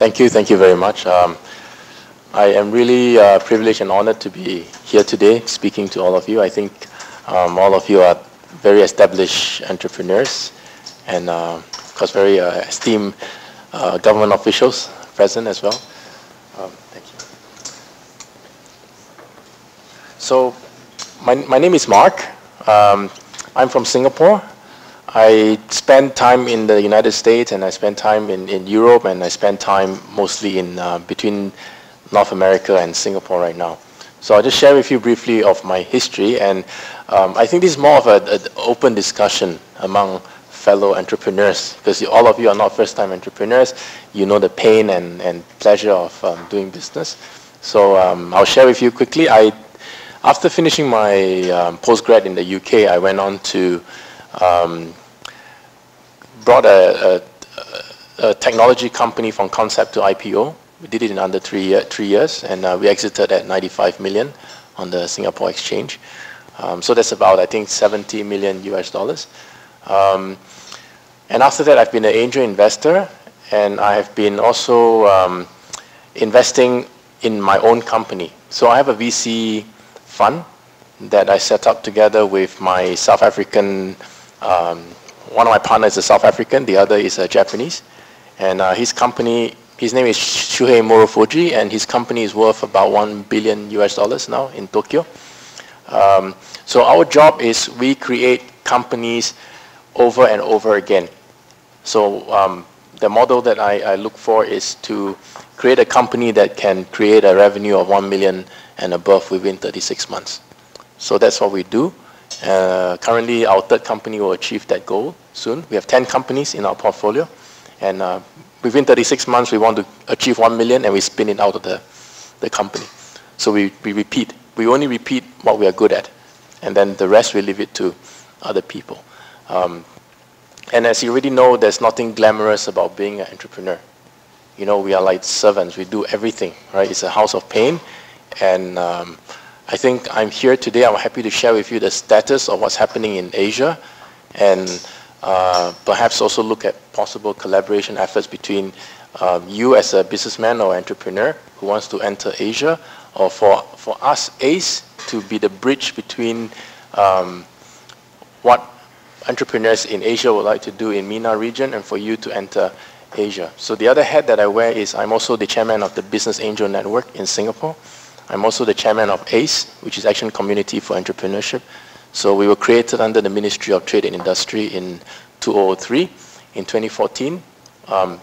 Thank you very much. I am really privileged and honored to be here today speaking to all of you. I think all of you are very established entrepreneurs and of course very esteemed government officials present as well. Thank you. So my name is Mark. I'm from Singapore. I spend time in the United States and I spend time in Europe and I spend time mostly in between North America and Singapore right now. So I'll just share with you briefly of my history, and I think this is more of an open discussion among fellow entrepreneurs, because all of you are not first-time entrepreneurs. You know the pain and pleasure of doing business. So I'll share with you quickly. After finishing my postgrad in the UK, I went on to brought a technology company from concept to IPO. We did it in under 3 years, and we exited at 95 million on the Singapore exchange. So that's about, I think, 70 million US dollars. And after that, I've been an angel investor, and I have been also investing in my own company. So I have a VC fund that I set up together with my South African, one of my partners is South African, the other is a Japanese. And his company, his name is Shuhei Morofuji, and his company is worth about 1 billion US dollars now in Tokyo. So our job is we create companies over and over again. So the model that I look for is to create a company that can create a revenue of 1 million and above within 36 months. So that's what we do. Currently, our third company will achieve that goal soon. We have 10 companies in our portfolio, and within 36 months, we want to achieve 1 million, and we spin it out of the company. So we repeat. We only repeat what we are good at, and then the rest we leave it to other people. And as you already know, there's nothing glamorous about being an entrepreneur. You know, we are like servants. We do everything, right? It's a house of pain, and I think I'm here today. I'm happy to share with you the status of what's happening in Asia, and perhaps also look at possible collaboration efforts between you as a businessman or entrepreneur who wants to enter Asia, or for us, ACE, to be the bridge between what entrepreneurs in Asia would like to do in MENA region and for you to enter Asia. So the other hat that I wear is I'm also the chairman of the Business Angel Network in Singapore. I'm also the chairman of ACE, which is Action Community for Entrepreneurship. So we were created under the Ministry of Trade and Industry in 2003. In 2014,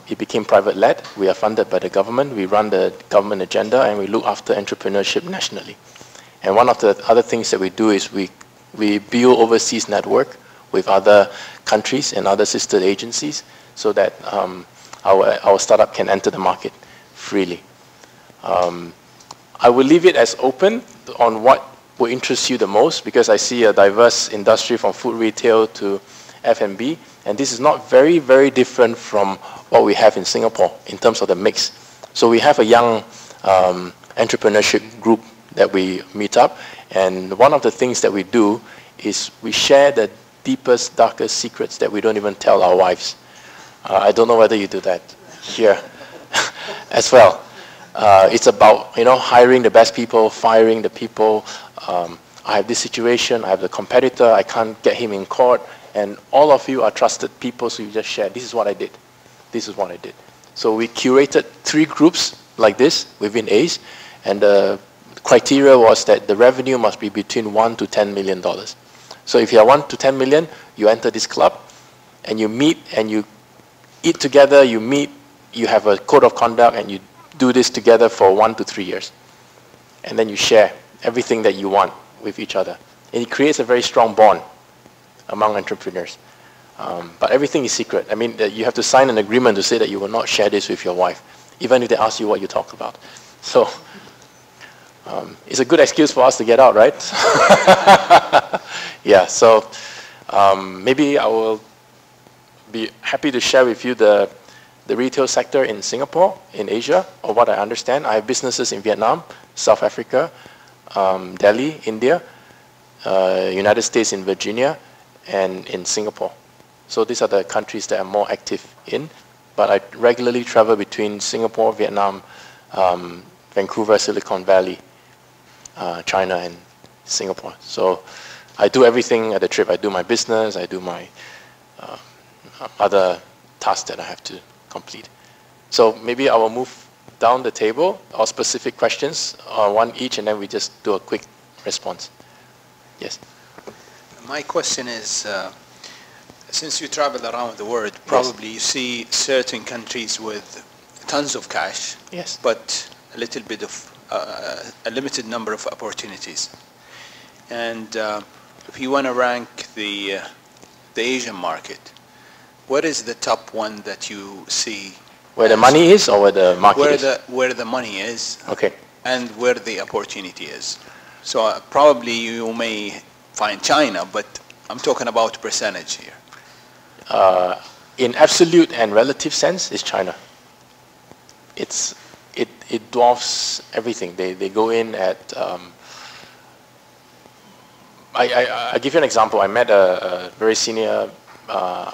it became private-led. We are funded by the government. We run the government agenda, and we look after entrepreneurship nationally. And one of the other things that we do is we build overseas network with other countries and other sister agencies so that our startup can enter the market freely. I will leave it as open on what will interest you the most, because I see a diverse industry from food retail to F&B, and this is not very, very different from what we have in Singapore in terms of the mix. So we have a young entrepreneurship group that we meet up, and one of the things that we do is we share the deepest, darkest secrets that we don't even tell our wives. I don't know whether you do that here as well. It's about, you know, hiring the best people, firing the people. I have this situation, I have the competitor, I can't get him in court, and all of you are trusted people, so you just share, this is what I did, this is what I did. So we curated 3 groups like this within ACE, and the criteria was that the revenue must be between $1 to $10 million. So if you are 1 to 10 million, you enter this club, and you meet, and you eat together, you meet, you have a code of conduct, and you do this together for 1 to 3 years. And then you share everything that you want with each other. And it creates a very strong bond among entrepreneurs. But everything is secret. I mean, you have to sign an agreement to say that you will not share this with your wife, even if they ask you what you talk about. So it's a good excuse for us to get out, right? Yeah, so maybe I will be happy to share with you the retail sector in Singapore, in Asia, or what I understand. I have businesses in Vietnam, South Africa, Delhi, India, United States in Virginia, and in Singapore. So these are the countries that I'm more active in. but I regularly travel between Singapore, Vietnam, Vancouver, Silicon Valley, China, and Singapore. So I do everything at the trip. I do my business, I do my other tasks that I have to complete. So maybe I will move down the table, or specific questions, one each, and then we just do a quick response. Yes? My question is, since you travel around the world, probably you see certain countries with tons of cash, Yes. but a little bit of, a limited number of opportunities. And if you want to rank the Asian market, what is the top one that you see? Where the money is, or where the market is? Where the money is, Okay. and where the opportunity is. So probably you may find China, but I'm talking about percentage here. In absolute and relative sense, it's China. It dwarfs everything. They go in at. I give you an example. I met a very senior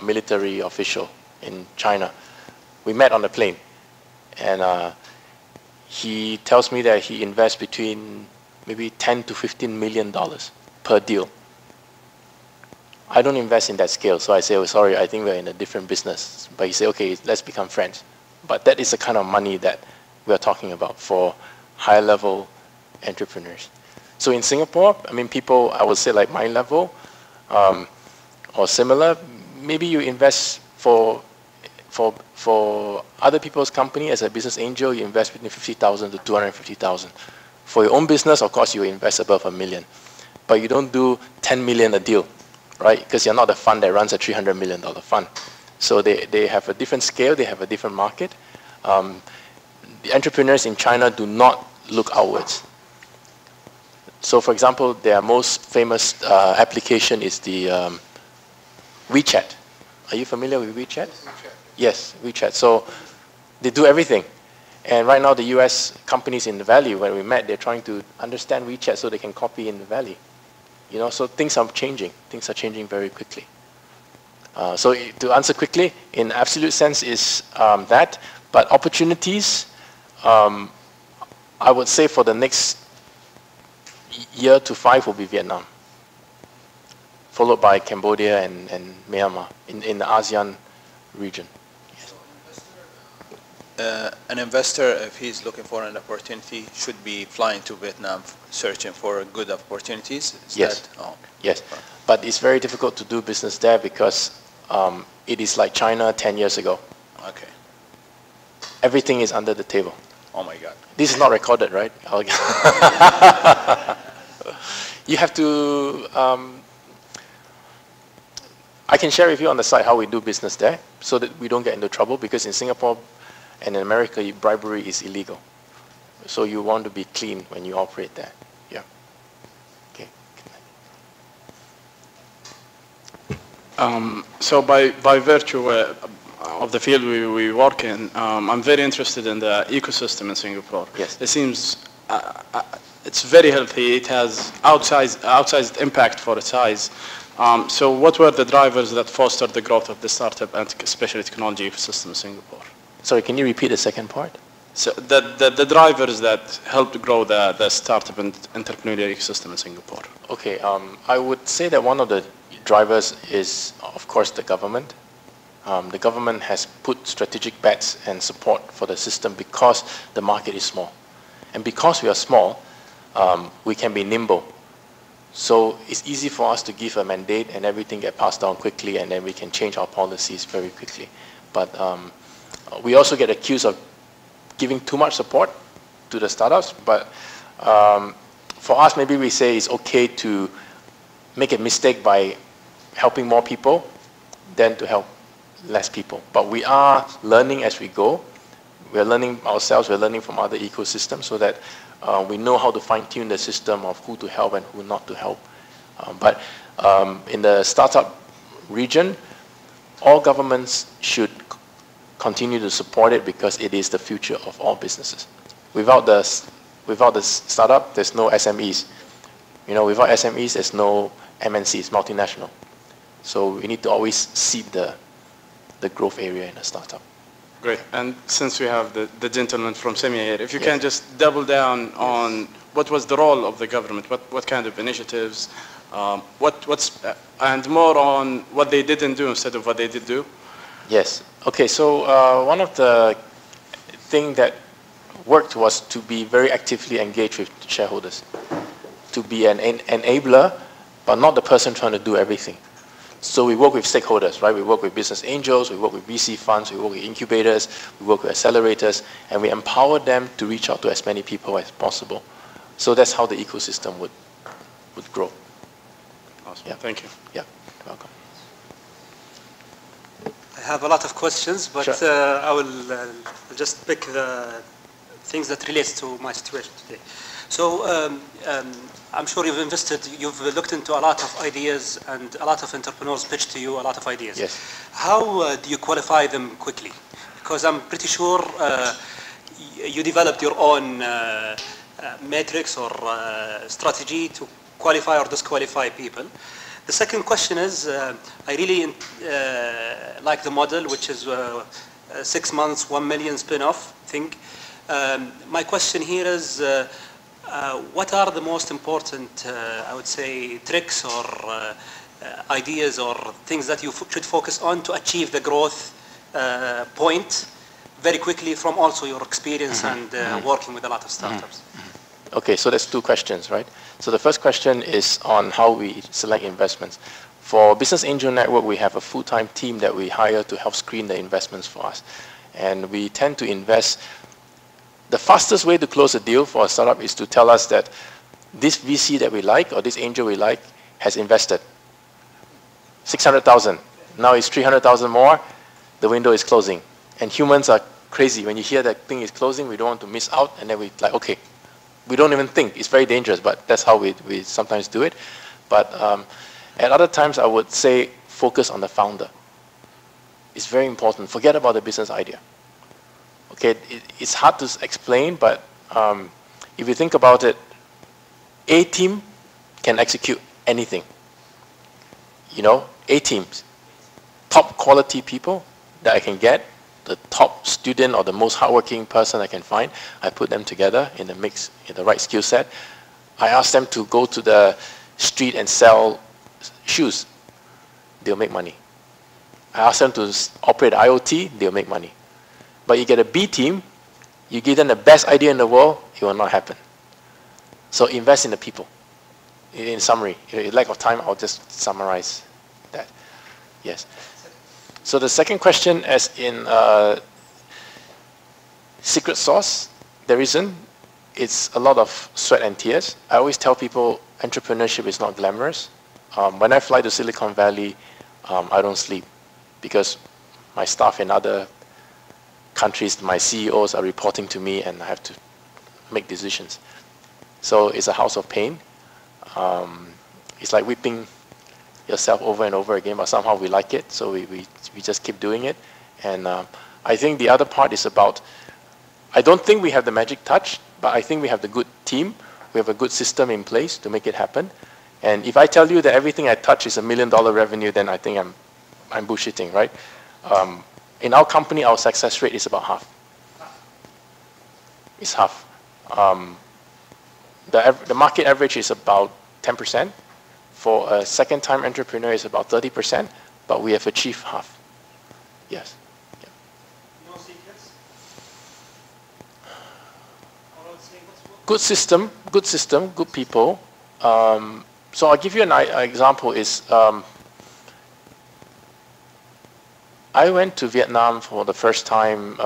military official in China. We met on the plane, and he tells me that he invests between maybe $10 to $15 million per deal. I don't invest in that scale, so I say, oh, sorry, I think we're in a different business. But he said, okay, let's become friends. But that is the kind of money that we're talking about for high-level entrepreneurs. So in Singapore, I mean, people, I would say like my level or similar, maybe you invest for other people's company as a business angel, you invest between 50,000 to 250,000. For your own business, of course, you invest above $1 million. But you don't do 10 million a deal, right? Because you're not a fund that runs a $300 million fund. So they have a different scale, they have a different market. The entrepreneurs in China do not look outwards. So for example, their most famous application is the WeChat. Are you familiar with WeChat? WeChat. Yes, WeChat. So they do everything. And right now the US companies in the Valley, when we met, they're trying to understand WeChat so they can copy in the Valley. You know, so things are changing. Things are changing very quickly. So to answer quickly, in absolute sense is that, but opportunities, I would say for the next year to 5 will be Vietnam, followed by Cambodia and Myanmar in the ASEAN region. An investor, if he's looking for an opportunity, should be flying to Vietnam searching for good opportunities? Yes. Yes. But it's very difficult to do business there because it is like China 10 years ago. Okay. Everything is under the table. Oh my God. This is not recorded, right? You have to, I can share with you on the side how we do business there so that we don't get into trouble, because in Singapore and in America, bribery is illegal. So you want to be clean when you operate there. Yeah. Okay. So by virtue of the field we work in, I'm very interested in the ecosystem in Singapore. Yes. It seems it's very healthy. It has outsized impact for its size. So what were the drivers that fostered the growth of the startup and especially technology ecosystem in Singapore? Sorry, can you repeat the second part? So the drivers that helped grow the startup and entrepreneurial ecosystem in Singapore. Okay, I would say that one of the drivers is, of course, the government. The government has put strategic bets and support for the system because the market is small. And because we are small, we can be nimble. So it's easy for us to give a mandate and everything get passed down quickly, and then we can change our policies very quickly. But we also get accused of giving too much support to the startups. But for us, maybe we say it's okay to make a mistake by helping more people than to help less people. But we are learning as we go. We're learning ourselves, we're learning from other ecosystems so that we know how to fine-tune the system of who to help and who not to help. But in the startup region, all governments should continue to support it because it is the future of all businesses. Without the startup, there's no SMEs. You know, without SMEs, there's no MNCs, multinational. So we need to always seed the growth area in a startup. Great. And since we have the gentleman from Semia here, if you can just double down on what was the role of the government, what kind of initiatives, and more on what they didn't do instead of what they did do. Yes. Okay, so one of the things that worked was to be very actively engaged with shareholders, to be an enabler, but not the person trying to do everything. So we work with stakeholders, right? We work with business angels, we work with VC funds, we work with incubators, we work with accelerators, and we empower them to reach out to as many people as possible. So that's how the ecosystem would grow. Awesome. Yeah. Thank you. Yeah, you're welcome. I have a lot of questions, but sure. I will just pick the things that relates to my situation today. So I'm sure you've looked into a lot of ideas, and a lot of entrepreneurs pitch to you a lot of ideas. Yes. How do you qualify them quickly? Because I'm pretty sure you developed your own matrix or strategy to qualify or disqualify people. The second question is, I really like the model, which is 6 months, 1 million spin-off thing. My question here is, what are the most important, I would say, tricks or ideas or things that you should focus on to achieve the growth point very quickly from also your experience and working with a lot of startups? Okay, so there's two questions, right? So the first question is on how we select investments. For Business Angel Network, we have a full-time team that we hire to help screen the investments for us. And we tend to invest. The fastest way to close a deal for a startup is to tell us that this VC that we like or this angel we like has invested 600,000. Now it's 300,000 more. The window is closing. And humans are crazy. When you hear that thing is closing, we don't want to miss out. And then we like, okay, we don't even think. It's very dangerous, but that's how we sometimes do it. But at other times, I would say focus on the founder. It's very important. Forget about the business idea. Okay, it's hard to explain, but if you think about it, a team can execute anything. You know, A teams, top quality people that I can get, the top student or the most hardworking person I can find, I put them together in the mix, in the right skill set. I ask them to go to the street and sell shoes. They'll make money. I ask them to operate IoT, they'll make money. But you get a B team, you give them the best idea in the world, it will not happen. So invest in the people. In summary, in lack of time, I'll just summarize that. Yes. So the second question, as in secret sauce, there isn't. It's a lot of sweat and tears. I always tell people entrepreneurship is not glamorous. When I fly to Silicon Valley, I don't sleep because my staff in other countries, my CEOs are reporting to me and I have to make decisions. So it's a house of pain. It's like whipping yourself over and over again, but somehow we like it, so we just keep doing it. And I think the other part is about, I don't think we have the magic touch, but I think we have the good team. We have a good system in place to make it happen. And if I tell you that everything I touch is $1 million revenue, then I think I'm bullshitting, right? In our company, our success rate is about half. It's half. The market average is about 10%. For a second-time entrepreneur, it's about 30%, but we have achieved half. Yes. Yeah. No secrets? Good system, good people. So I'll give you an example is, I went to Vietnam for the first time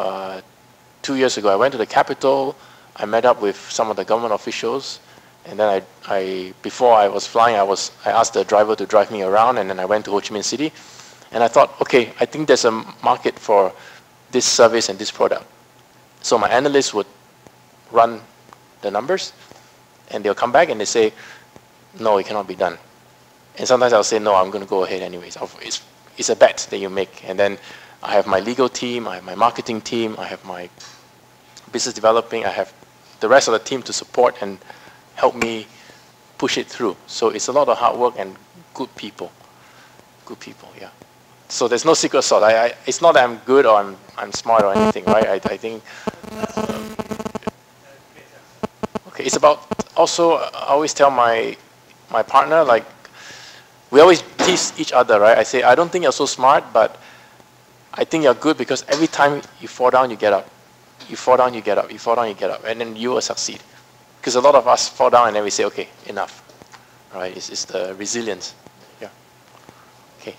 2 years ago. I went to the capital. I met up with some of the government officials, and then before I was flying, I asked the driver to drive me around, and then I went to Ho Chi Minh City, and I thought, okay, I think there's a market for this service and this product. So my analysts would run the numbers, and they'll come back and they say, no, it cannot be done. And sometimes I'll say, no, I'm going to go ahead anyways. It's a bet that you make. And then I have my legal team, I have my marketing team, I have my business developing, I have the rest of the team to support and help me push it through. So it's a lot of hard work and good people. Good people, yeah. So there's no secret sauce. It's not that I'm good or I'm smart or anything, right? I think. Okay, it's about also. I always tell my partner, like, we always tease each other, right? I say, I don't think you're so smart, but I think you're good because every time you fall down, you get up. You fall down, you get up. You fall down, you get up, and then you will succeed. Because a lot of us fall down and then we say, okay, enough. Right? It's the resilience. Yeah. Okay.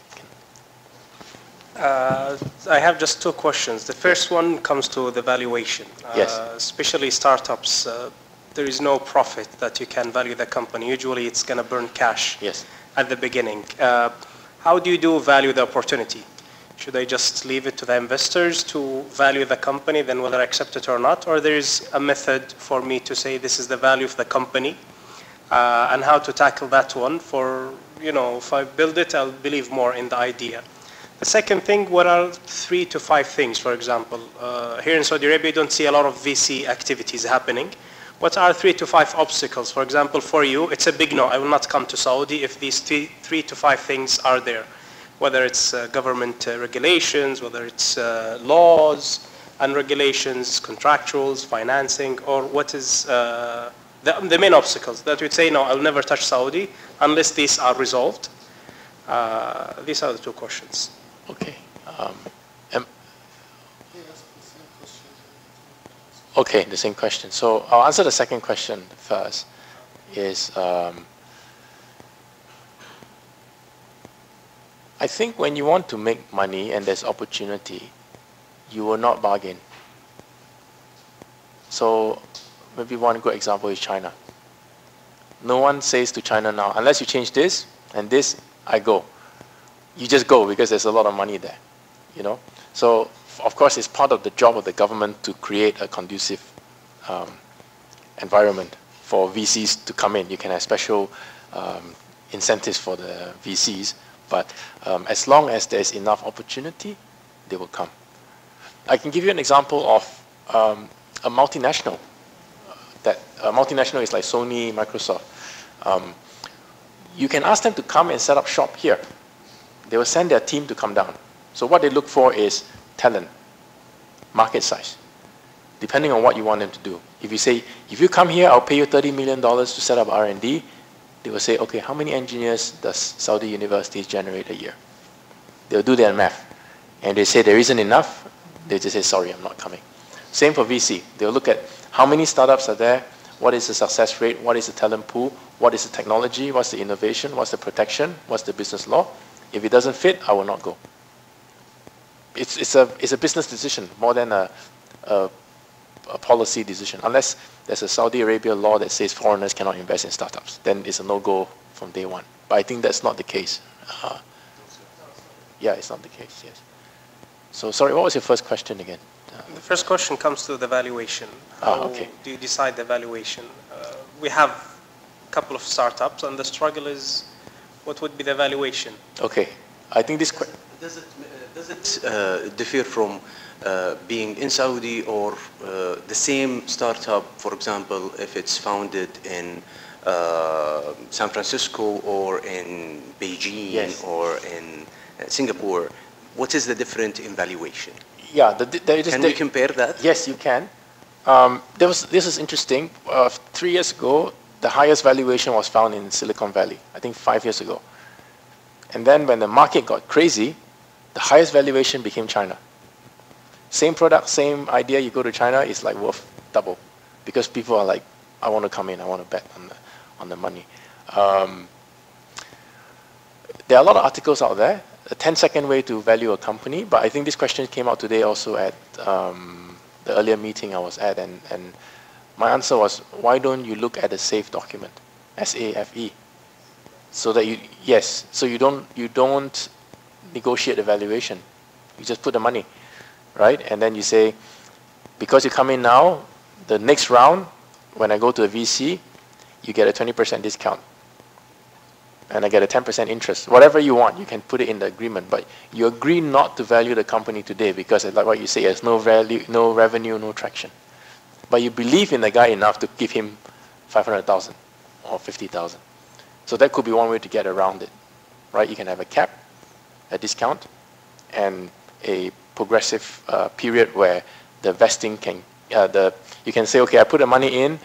I have just two questions. The first one comes to the valuation. Yes. Especially startups, there is no profit that you can value the company. Usually it's going to burn cash. Yes. At the beginning. How do you value the opportunity? Should I just leave it to the investors to value the company, then whether I accept it or not? Or there is a method for me to say this is the value of the company and how to tackle that one for, if I build it, I'll believe more in the idea. The second thing, what are 3 to 5 things, for example? Here in Saudi Arabia, you don't see a lot of VC activities happening. What are 3 to 5 obstacles? For example, for you, it's a big no. I will not come to Saudi if these 3 to 5 things are there. Whether it's government regulations, whether it's laws and regulations, contractuals, financing, or what is the main obstacles that you'd say, no, I'll never touch Saudi unless these are resolved. These are the 2 questions. Okay. Okay, the same question. So I'll answer the second question first. Is I think when you want to make money and there's opportunity, you will not bargain. So maybe one good example is China. No one says to China now, unless you change this and this, I go. You just go because there's a lot of money there, So of course it's part of the job of the government to create a conducive environment for VCs to come in. You can have special incentives for the VCs. But as long as there's enough opportunity, they will come. I can give you an example of a multinational. A multinational is like Sony, Microsoft. You can ask them to come and set up shop here. They will send their team to come down. So what they look for is talent, market size, depending on what you want them to do. If you say, if you come here, I'll pay you $30 million to set up R&D, they will say, okay, how many engineers does Saudi universities generate a year? They'll do their math. And they say there isn't enough, they just say, sorry, I'm not coming. Same for VC. They'll look at how many startups are there, what is the success rate, what is the talent pool, what is the technology, what's the innovation, what's the protection, what's the business law. If it doesn't fit, I will not go. It's a business decision more than a policy decision. Unless there's a Saudi Arabia law that says foreigners cannot invest in startups, then it's a no-go from day one. But I think that's not the case. Yeah, it's not the case, yes. So sorry, what was your first question again? The first question comes to the valuation. How do you decide the valuation? We have a couple of startups, and the struggle is, what would be the valuation? Okay, I think this... Does it differ from being in Saudi or the same startup, for example, if it's founded in San Francisco or in Beijing yes. or in Singapore? What is the difference in valuation? Yeah, can we compare that? Yes, you can. This is interesting. 3 years ago, the highest valuation was found in Silicon Valley, I think 5 years ago. And then when the market got crazy, the highest valuation became China. Same product, same idea, you go to China, it's like worth double. Because people are like, I want to come in, I want to bet on the money. There are a lot of articles out there, a 10-second way to value a company, but I think this question came out today also at the earlier meeting I was at, and my answer was, why don't you look at a SAFE document, S-A-F-E, so that you don't negotiate the valuation, you just put the money, right? And then you say, because you come in now, the next round, when I go to a VC, you get a 20% discount. And I get a 10% interest. Whatever you want, you can put it in the agreement. But you agree not to value the company today because, like what you say, there's no value, no revenue, no traction. But you believe in the guy enough to give him 500,000 or 50,000. So that could be one way to get around it, right? You can have a cap, a discount, and a progressive period where the vesting can, you can say, okay, I put the money in,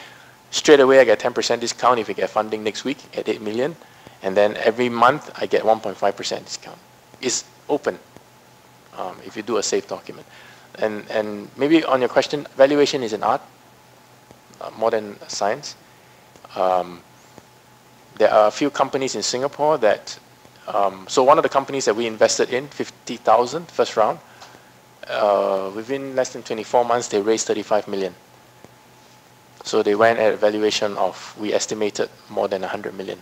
straight away I get 10% discount if you get funding next week at 8 million, and then every month I get 1.5% discount. It's open if you do a safe document. And maybe on your question, valuation is an art, more than a science. There are a few companies in Singapore that, so one of the companies that we invested in, 50,000 first round, within less than 24 months they raised 35 million. So they went at a valuation of, we estimated, more than 100 million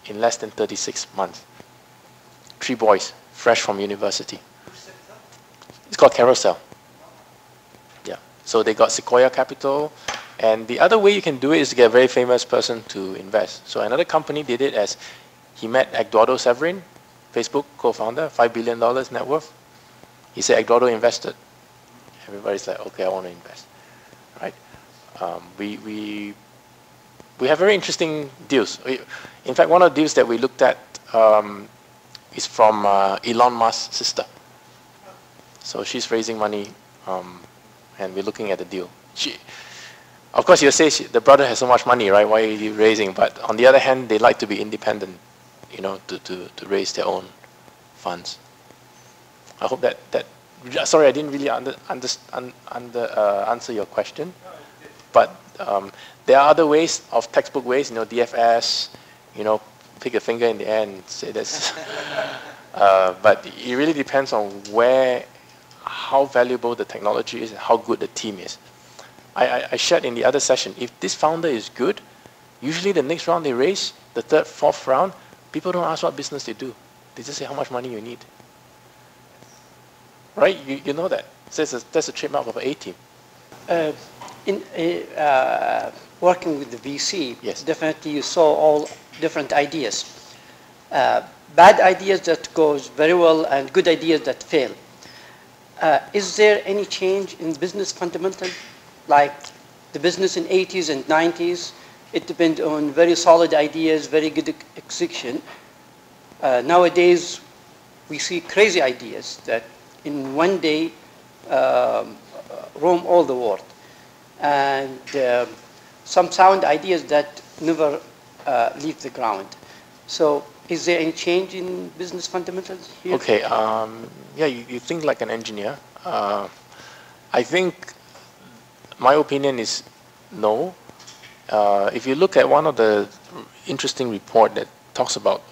in less than 36 months. 3 boys, fresh from university. It's called Carousel. Yeah. So they got Sequoia Capital. And the other way you can do it is to get a very famous person to invest. So another company did it as he met Eduardo Severin, Facebook co-founder, $5 billion net worth. He said Eduardo invested. Everybody's like, okay, I want to invest, right? We have very interesting deals. In fact, one of the deals that we looked at is from Elon Musk's sister. So she's raising money, and we're looking at the deal. Of course, you'll say the brother has so much money, right? Why are you raising? But on the other hand, they like to be independent, you know, to raise their own funds. I hope that sorry, I didn't really answer your question. But there are other ways, of textbook ways, you know, DFS, you know, pick a finger in the air and say this. But it really depends on how valuable the technology is and how good the team is. I shared in the other session, if this founder is good, usually the next round they raise, the third, fourth round, people don't ask what business they do. They just say how much money you need. Right? You know that. So that's a trademark of an A team. Working with the VC, yes, definitely you saw all different ideas. Bad ideas that goes very well and good ideas that fail. Is there any change in business fundamentals? Like the business in 80s and 90s, it depends on very solid ideas, very good execution. Nowadays, we see crazy ideas that in one day roam all the world. And some sound ideas that never leave the ground. So is there any change in business fundamentals here? Okay, yeah, you think like an engineer. I think my opinion is no. If you look at one of the interesting report that talks about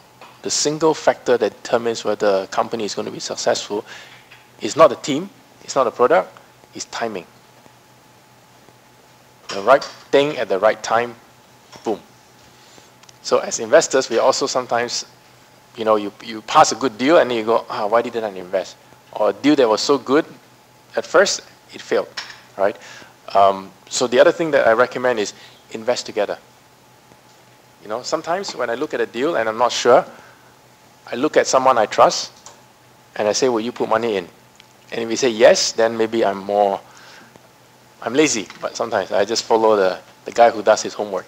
the single factor that determines whether a company is going to be successful is not the team, it's not the product, it's timing. The right thing at the right time, boom. So as investors, we also sometimes, you know, you pass a good deal and then you go, why didn't I invest? Or a deal that was so good at first, it failed, right? So the other thing that I recommend is invest together. You know, sometimes when I look at a deal and I'm not sure, I look at someone I trust and I say, will you put money in? And if we say yes, then maybe I'm lazy, but sometimes I just follow the guy who does his homework.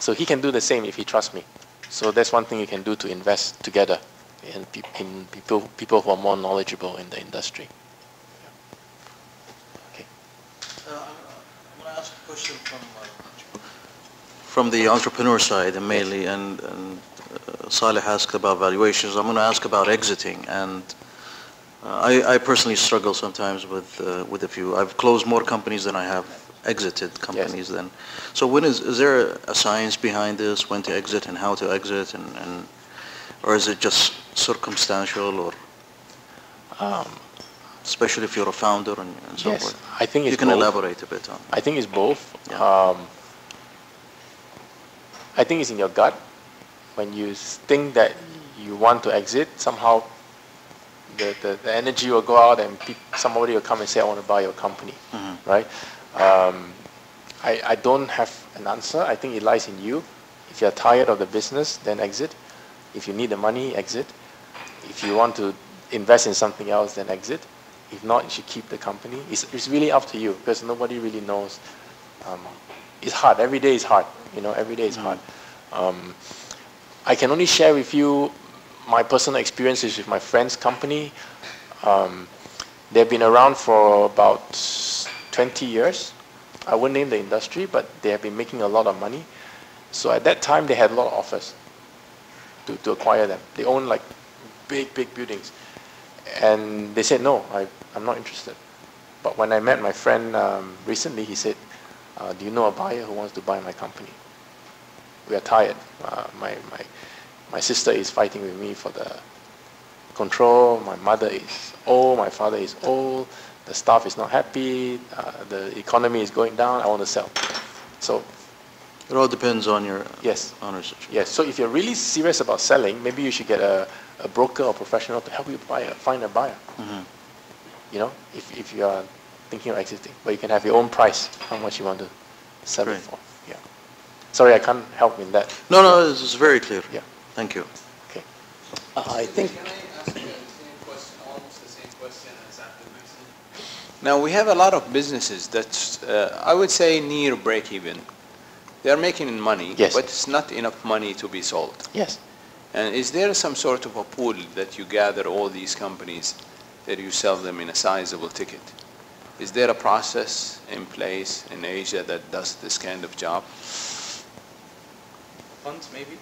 So he can do the same if he trusts me. So that's one thing you can do to invest together in people who are more knowledgeable in the industry. Okay. I'm going to ask a question from the entrepreneur side, and mainly, and Saleh asked about valuations. I'm going to ask about exiting, and I personally struggle sometimes with a few. I've closed more companies than I have exited companies. Yes. Then. So when is there a science behind this, when to exit and how to exit, and or is it just circumstantial, or especially if you're a founder and so yes, forth? I think it's you can both. Elaborate a bit on. I think it's both. Yeah. I think it's in your gut. When you think that you want to exit, somehow the energy will go out and somebody will come and say, I want to buy your company, right? I don't have an answer. I think it lies in you. If you're tired of the business, then exit. If you need the money, exit. If you want to invest in something else, then exit. If not, you should keep the company. It's really up to you because nobody really knows. It's hard. Every day is hard. You know, every day is hard. I can only share with you my personal experiences with my friend's company. They've been around for about 20 years. I wouldn't name the industry, but they have been making a lot of money. So at that time, they had a lot of offers to acquire them. They own like big buildings. And they said, no, I'm not interested. But when I met my friend recently, he said, do you know a buyer who wants to buy my company? We are tired. My sister is fighting with me for the control. My mother is old. My father is old. The staff is not happy. The economy is going down. I want to sell. So It all depends on your yes, owner situation. yes. So if you're really serious about selling, maybe you should get a broker or professional to help you find a buyer. Mhm. You know, if you are thinking of exiting, but you can have your own price, how much you want to sell it Great. for. Yeah. Sorry, I can't help in that. No, this is very clear. Yeah. Thank you. Okay. I think Can I ask you the same question, almost the same question as Abdul Muhsin? Now, we have a lot of businesses that I would say near break-even. They are making money, Yes. but it's not enough money to be sold. Yes. And is there some sort of a pool that you gather all these companies that you sell them in a sizable ticket? Is there a process in place in Asia that does this kind of job? Funds, maybe?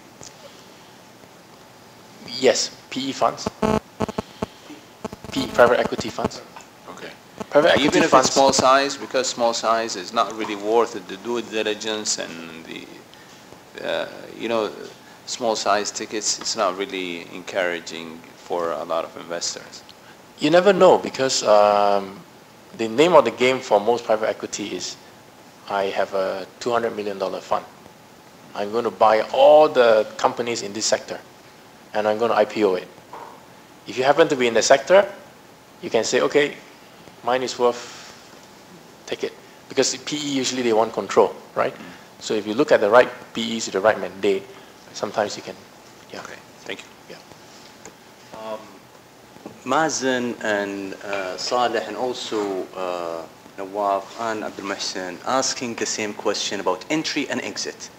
Yes. PE funds. PE, private equity funds. Okay. Private equity Even if funds. it's small size, because small size is not really worth it, the due diligence and the, small size tickets, it's not really encouraging for a lot of investors. You never know, because the name of the game for most private equity is, I have a $200 million fund. I'm going to buy all the companies in this sector, and I'm going to IPO it. If you happen to be in the sector, you can say, okay, mine is worth, take it. Because the PE, usually they want control, right? So if you look at the right PEs with the right mandate, sometimes you can, yeah. Okay, thank you. Yeah. Mazen and Saleh and also Nawaf and Abdul Muhsin asking the same question about entry and exit.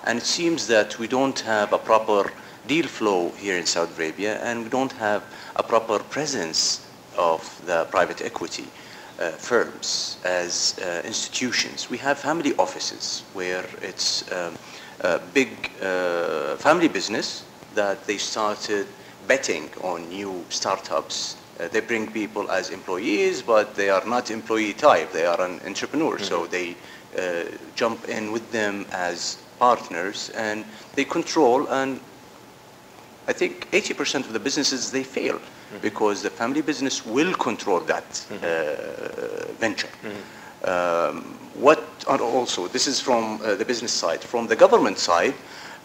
And it seems that we don't have a proper deal flow here in Saudi Arabia, and we don't have a proper presence of the private equity firms as institutions. We have family offices where it's a big family business that they started betting on new startups. They bring people as employees, but they are not employee type. They are an entrepreneur, so they jump in with them as partners, and they control, and I think 80% of the businesses, they fail because the family business will control that venture. What are also, this is from the business side. From the government side,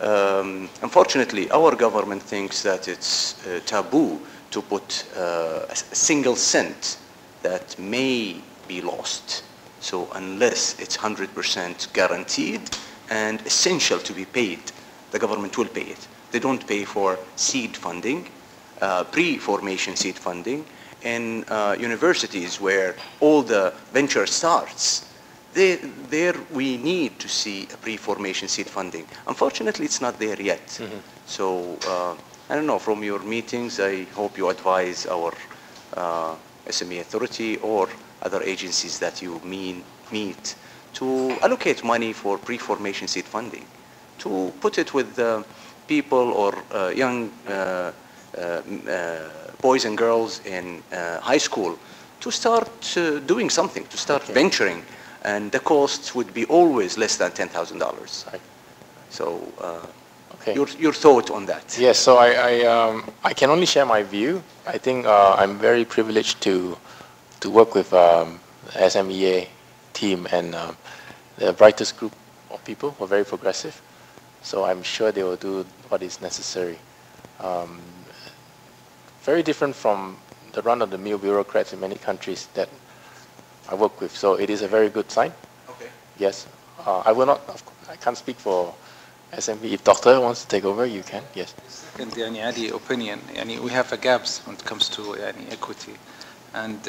unfortunately, our government thinks that it's taboo to put a single cent that may be lost. So unless it's 100% guaranteed and essential to be paid, the government will pay it. They don't pay for seed funding, pre-formation seed funding. In universities where all the venture starts, there we need to see a pre-formation seed funding. Unfortunately, it's not there yet. So I don't know, from your meetings, I hope you advise our SME authority or other agencies that you meet to allocate money for pre-formation seed funding, to put it with people or young boys and girls in high school to start doing something, to start venturing, and the cost would be always less than $10,000. Right. So Okay. your thought on that? Yes, so I can only share my view. I think I'm very privileged to work with SMEA team and the brightest group of people who are very progressive. So I'm sure they will do what is necessary. Very different from the run-of-the-mill bureaucrats in many countries that I work with. So it is a very good sign. Okay. Yes. I will not, I can't speak for SME. If doctor wants to take over, you can. Yes. And يعني عندي opinion يعني we have a gaps when it comes to يعني equity, and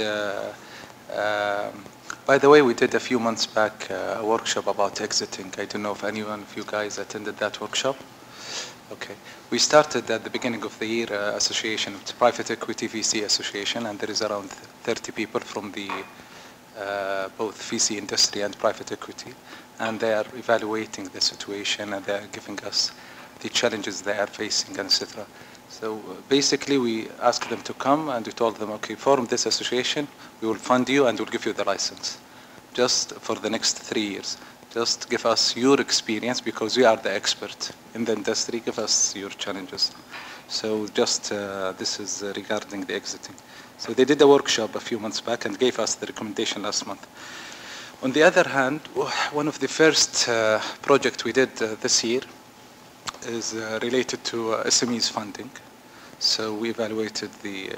by the way, we did a few months back a workshop about exiting. I don't know if anyone of you guys attended that workshop. Okay. We started at the beginning of the year association, it's Private Equity VC Association, and there is around 30 people from the both VC industry and private equity, and they are evaluating the situation and they are giving us the challenges they are facing, etc. So basically we asked them to come and we told them, okay, form this association, we will fund you and we'll give you the license just for the next 3 years. Just give us your experience because we are the expert in the industry, give us your challenges. So just this is regarding the exiting. So they did a workshop a few months back and gave us the recommendation last month. On the other hand, one of the first project we did this year is related to SMEs funding. So we evaluated the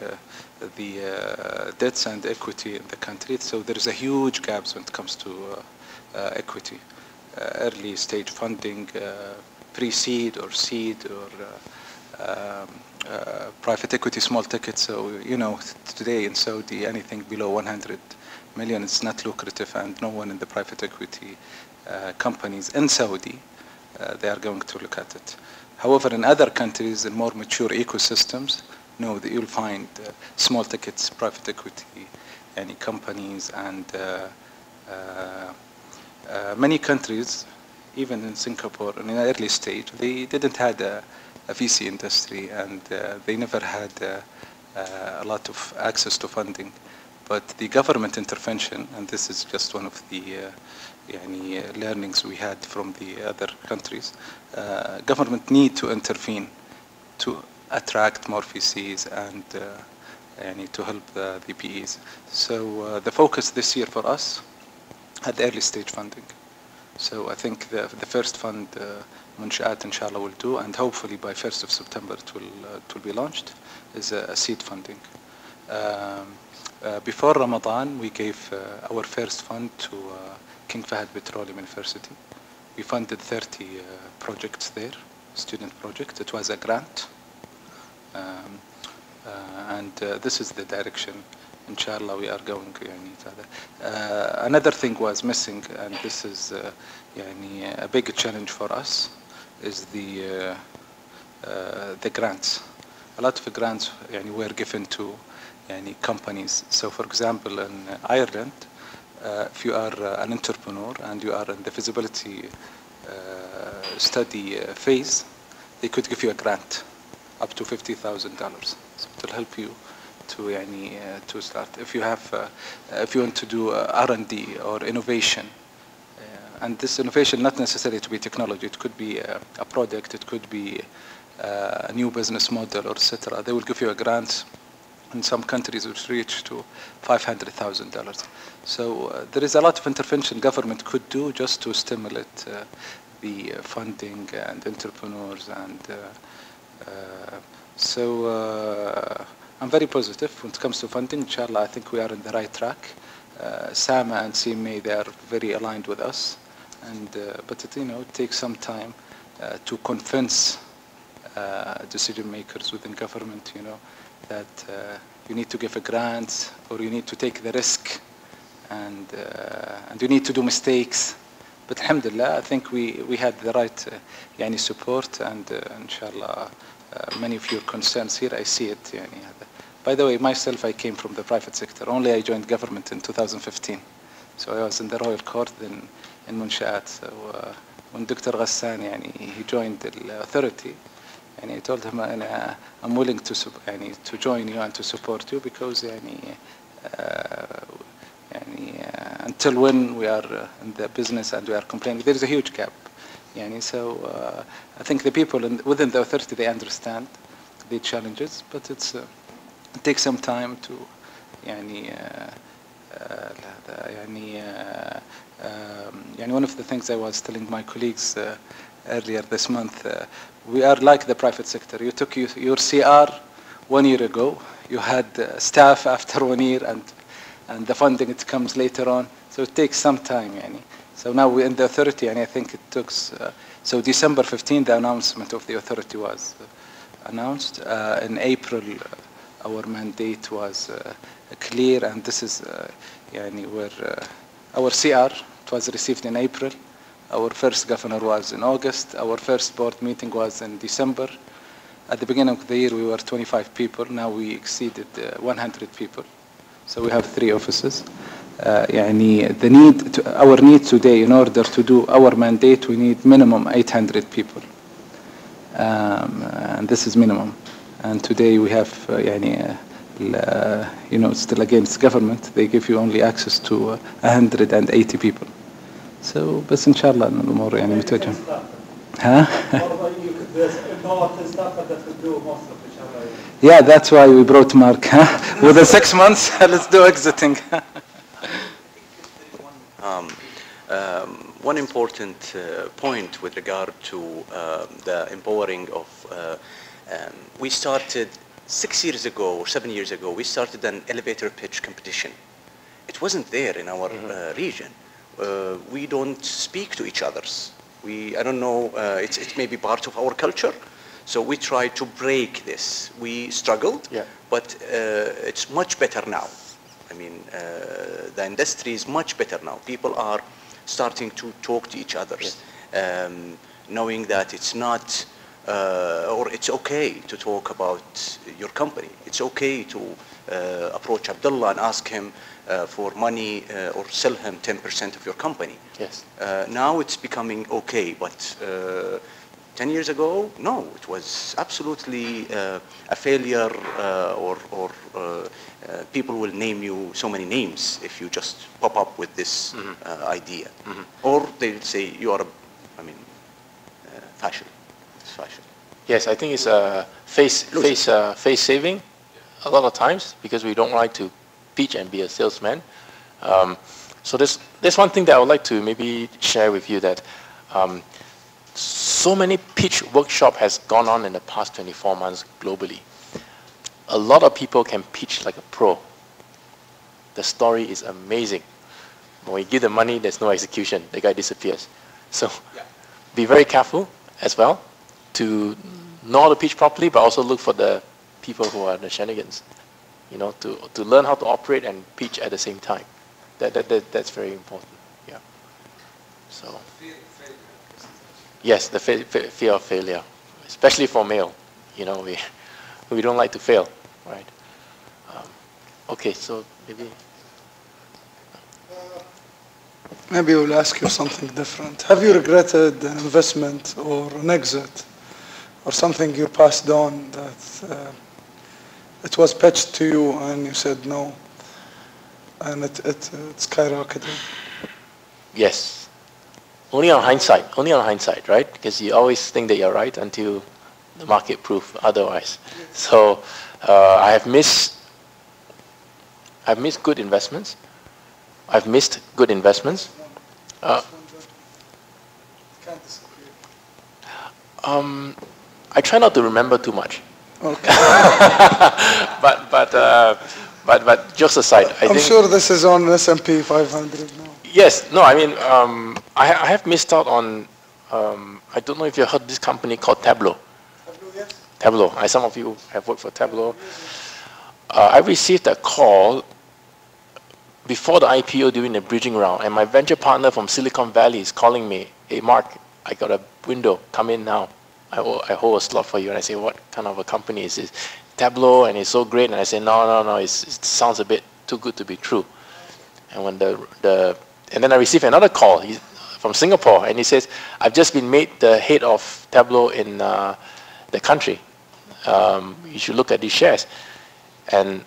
debts and equity in the country. So there is a huge gap when it comes to equity, early stage funding, pre-seed or seed or private equity small ticket. So, you know, today in Saudi, anything below 100 million is not lucrative, and no one in the private equity companies in Saudi, they are going to look at it. However, in other countries, in more mature ecosystems, no, you'll find small tickets, private equity, any companies, and many countries, even in Singapore, in an early stage, they didn't have a VC industry, and they never had a lot of access to funding. But the government intervention, and this is just one of the learnings we had from the other countries, government need to intervene to attract more VCs and to help the PEs. So the focus this year for us had early stage funding. So I think the first fund Munshaat inshallah will do, and hopefully by 1st of September it will be launched, is a seed funding. Before Ramadan, we gave our first fund to King Fahd Petroleum University. We funded 30 projects there, student projects. It was a grant. And this is the direction, inshallah, we are going. Another thing was missing, and this is a big challenge for us, is the grants. A lot of grants were given to companies. So for example, in Ireland, if you are an entrepreneur and you are in the feasibility study phase, they could give you a grant up to $50,000. So it will help you to start. If you have, if you want to do R&D or innovation, and this innovation not necessarily to be technology, it could be a product, it could be a new business model, or etc. They will give you a grant. In some countries, which reach to $500,000. So there is a lot of intervention government could do just to stimulate the funding and entrepreneurs, and so I'm very positive when it comes to funding. Inshallah, I think we are in the right track. Sama and CMA, they are very aligned with us, and but it takes some time to convince decision makers within government, that you need to give a grant, or you need to take the risk, and you need to do mistakes. But alhamdulillah, I think we had the right support, and inshallah many of your concerns here, I see it. By the way, myself, I came from the private sector. Only I joined government in 2015. So I was in the Royal Court in Munshaat. So when Dr. Ghassan, he joined the authority, and I told him, I'm willing to join you and to support you, because until when we are in the business and we are complaining, there is a huge gap. So I think the people within the authority, they understand the challenges, but it takes some time to one of the things I was telling my colleagues earlier this month, we are like the private sector. You took your CR 1 year ago, you had staff after 1 year, and the funding, it comes later on. So it takes some time. So now we're in the authority, and I think it took, so December 15, the announcement of the authority was announced. In April, our mandate was clear, and this is where our CR, it was received in April. Our first governor was in August. Our first board meeting was in December. At the beginning of the year, we were 25 people. Now we exceeded 100 people. So we have 3 offices. Our need today, in order to do our mandate, we need minimum 800 people. And this is minimum. And today we have, still against government, they give you only access to 180 people. So, بس إن شاء الله إن الأمور يعني متوجهة. ها؟ Yeah, that's why we brought Mark. Within 6 months, let's do exiting. One important point with regard to the empowering of, we started 6 years ago or 7 years ago, we started an elevator pitch competition. It wasn't there in our region. We don't speak to each others. I don't know, it may be part of our culture. So we tried to break this. We struggled, but it's much better now. I mean, the industry is much better now. People are starting to talk to each other, knowing that it's not, or it's okay to talk about your company. It's okay to approach Abdullah and ask him for money or sell him 10% of your company. Yes. Now it's becoming okay, but 10 years ago, no, it was absolutely a failure, or people will name you so many names if you just pop up with this idea. Or they'll say you are, fashion. It's fashion. Yes, I think it's face saving a lot of times because we don't like to pitch and be a salesman. So there's one thing that I would like to maybe share with you that so many pitch workshop has gone on in the past 24 months globally. A lot of people can pitch like a pro. The story is amazing. When you give the money, there's no execution. The guy disappears. So be very careful as well to know how to pitch properly, but also look for the people who are the shenanigans. To learn how to operate and pitch at the same time. That's very important. Yeah. So. Yes, the fear of failure, especially for male. We don't like to fail, right? Okay, so maybe. Maybe we'll ask you something different. Have you regretted an investment or an exit or something you passed on that it was pitched to you and you said no and it skyrocketed? Yes. Only on hindsight, right? Because you always think that you're right until the market proves otherwise. So I've missed good investments. I've missed good investments. I try not to remember too much. Okay. but jokes aside, I think. I'm sure this is on S&P 500 now. Yes, no, I have missed out on, I don't know if you heard this company called Tableau. Tableau, yes. Tableau, some of you have worked for Tableau. I received a call before the IPO during the bridging round, and my venture partner from Silicon Valley is calling me, "Hey Mark, I got a window, come in now. I hold a slot for you." And I say, "What kind of a company is this?" Tableau, and it's so great. And I say, no, it sounds a bit too good to be true. And when and then I received another call from Singapore, and he says, "I've just been made the head of Tableau in the country. You should look at these shares." And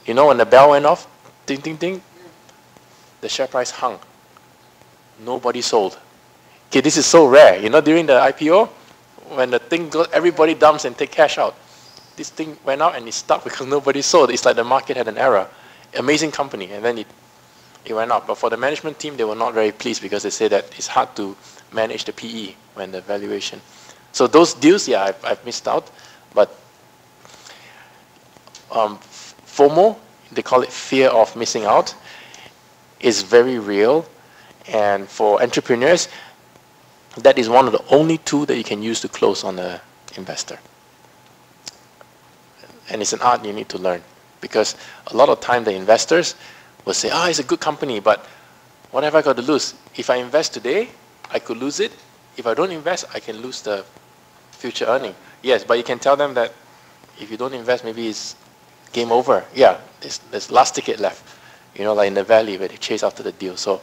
when the bell went off, ding, ding, ding, the share price hung. Nobody sold. Okay, this is so rare. During the IPO, when the thing goes, everybody dumps and take cash out. This thing went out and it stuck because nobody sold. It's like the market had an error. Amazing company, and then it went up. But for the management team, they were not very pleased because they say that it's hard to manage the PE when the valuation. So those deals, yeah, I've missed out. But FOMO, they call it fear of missing out, is very real. And for entrepreneurs, that is one of the only tools that you can use to close on an investor. And it's an art you need to learn. Because a lot of time the investors will say, it's a good company, but what have I got to lose? If I invest today, I could lose it. If I don't invest, I can lose the future earning. Yes, but you can tell them that if you don't invest, maybe it's game over. Yeah, there's last ticket left. You know, like in the Valley where they chase after the deal. So,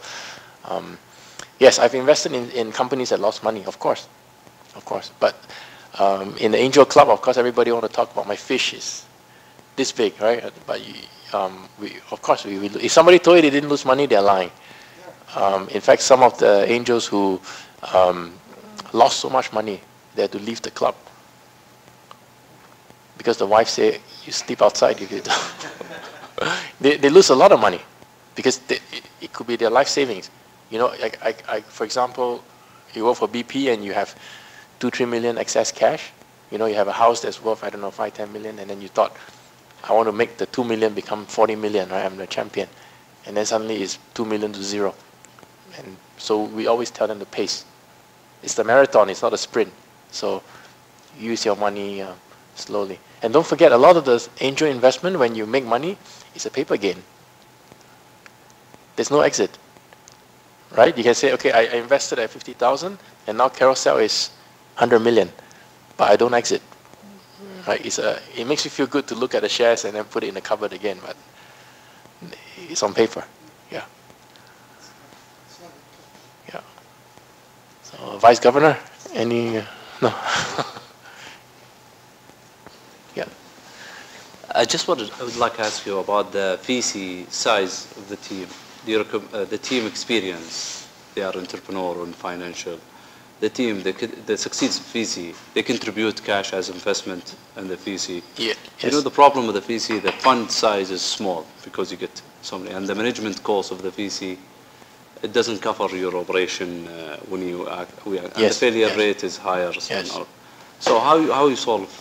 yes, I've invested in companies that lost money, of course. But in the Angel Club, of course, everybody want to talk about my fish is this big, right? But if somebody told you they didn't lose money, they're lying. In fact, some of the angels who lost so much money, they had to leave the club because the wife said, "You sleep outside if you don't." they lose a lot of money because it could be their life savings. You know, for example, you work for BP and you have 2-3 million excess cash. You know, you have a house that's worth, I don't know, 5-10 million, and then you thought, I want to make the 2 million become 40 million, right? I'm the champion. And then suddenly it's 2 million to 0. And so we always tell them to pace. It's the marathon, it's not a sprint. So use your money slowly. And don't forget, a lot of the angel investment, when you make money, it's a paper gain. There's no exit, right? You can say, okay, I invested at 50,000, and now carousel is 100 million, but I don't exit. Right? It makes you feel good to look at the shares and then put it in the cupboard again, but it's on paper. Yeah. Yeah. So, Vice Governor, any? No. Yeah. I would like to ask you about the VC size of the team, the team experience. They are entrepreneur and financial. The team that succeeds VC, they contribute cash as investment in the VC. Yeah. Yes. You know the problem with the VC, the fund size is small because you get so many, and the management cost of the VC, it doesn't cover your operation when you act. And the failure rate is higher. So how you solve?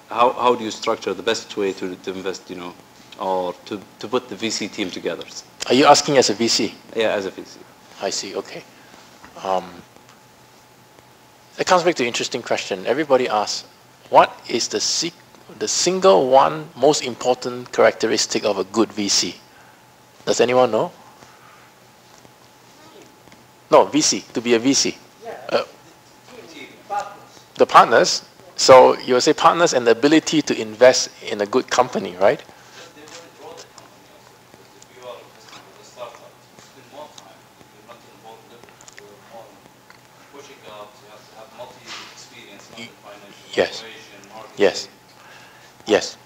How do you structure the best way to invest? You know, or to put the VC team together? Are you asking as a VC? Yeah, as a VC. I see. Okay. It comes back to an interesting question. Everybody asks, what is the single one most important characteristic of a good VC? Does anyone know? No, VC, to be a VC. The partners. So you will say partners and the ability to invest in a good company, right? Yes. Yes. Yes.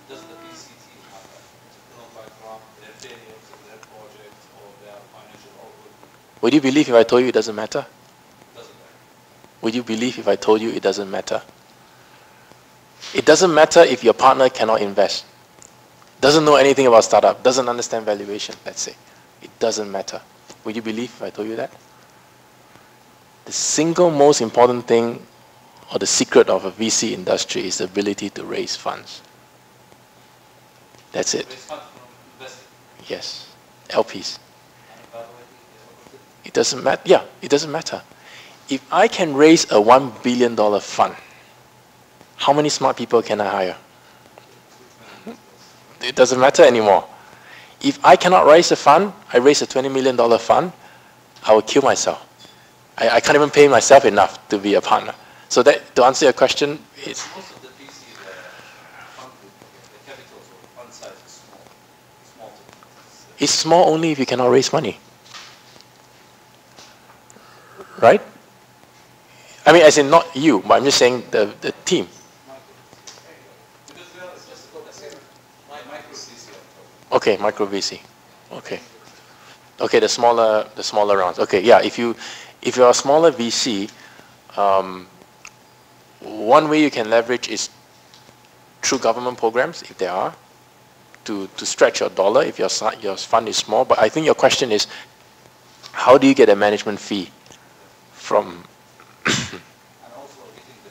Does the VC team have entrepreneurial background, their failures of their project or their financial outlook? Would you believe if I told you it doesn't matter? Doesn't matter. Would you believe if I told you it doesn't matter? It doesn't matter if your partner cannot invest, doesn't know anything about startup, doesn't understand valuation, let's say. It doesn't matter. Would you believe if I told you that? The single most important thing or the secret of a VC industry is the ability to raise funds. That's it. Raise funds from investors. Yes. LPs. It doesn't matter. Yeah, it doesn't matter. If I can raise a $1 billion fund, how many smart people can I hire? It doesn't matter anymore. If I cannot raise a fund, I raise a $20 million fund, I will kill myself. I can't even pay myself enough to be a partner. So that, to answer your question, it's... Most of the VC, the capital or fund size is small. It's small only if you cannot raise money. Right? I mean, as in not you, but I'm just saying the team. Okay, micro VC. Okay. Okay, the smaller rounds. Okay, yeah, if you're a smaller VC, one way you can leverage is through government programs, if there are, to stretch your dollar if your fund is small. But I think your question is, how do you get a management fee from... And also getting the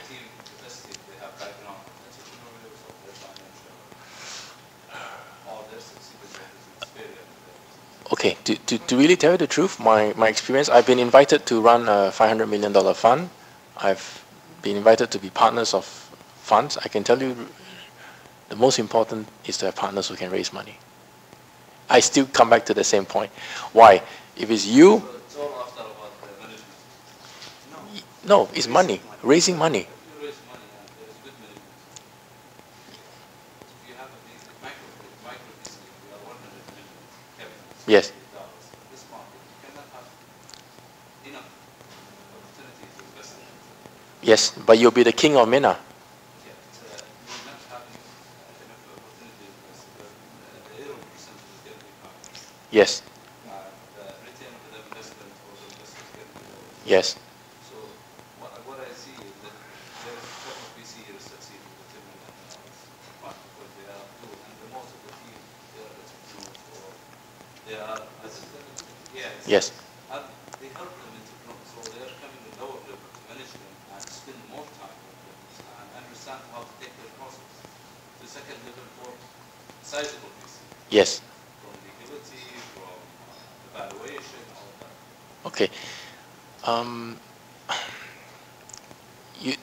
team invested, they have background, entrepreneurial, or their financial, or their experience. Okay, to really tell you the truth, my experience, I've been invited to run a $500 million fund. I've been invited to be partners of funds. I can tell you the most important is to have partners who can raise money. I still come back to the same point. Why? If it's you, no, it's money, raising money. Yes. Yes, but you'll be the king of MENA. Yes. Yes. So what I see is that there is a couple of VC here succeeding with $10 million fund because they are two, and most of the team they are entrepreneurs or they are Yes. And they help them entrepreneurs, so they are coming with lower level to manage them and spend more time with them and understand how to take their process. The second level for sizable VC. Yes. From legality, from evaluation, all that. Okay.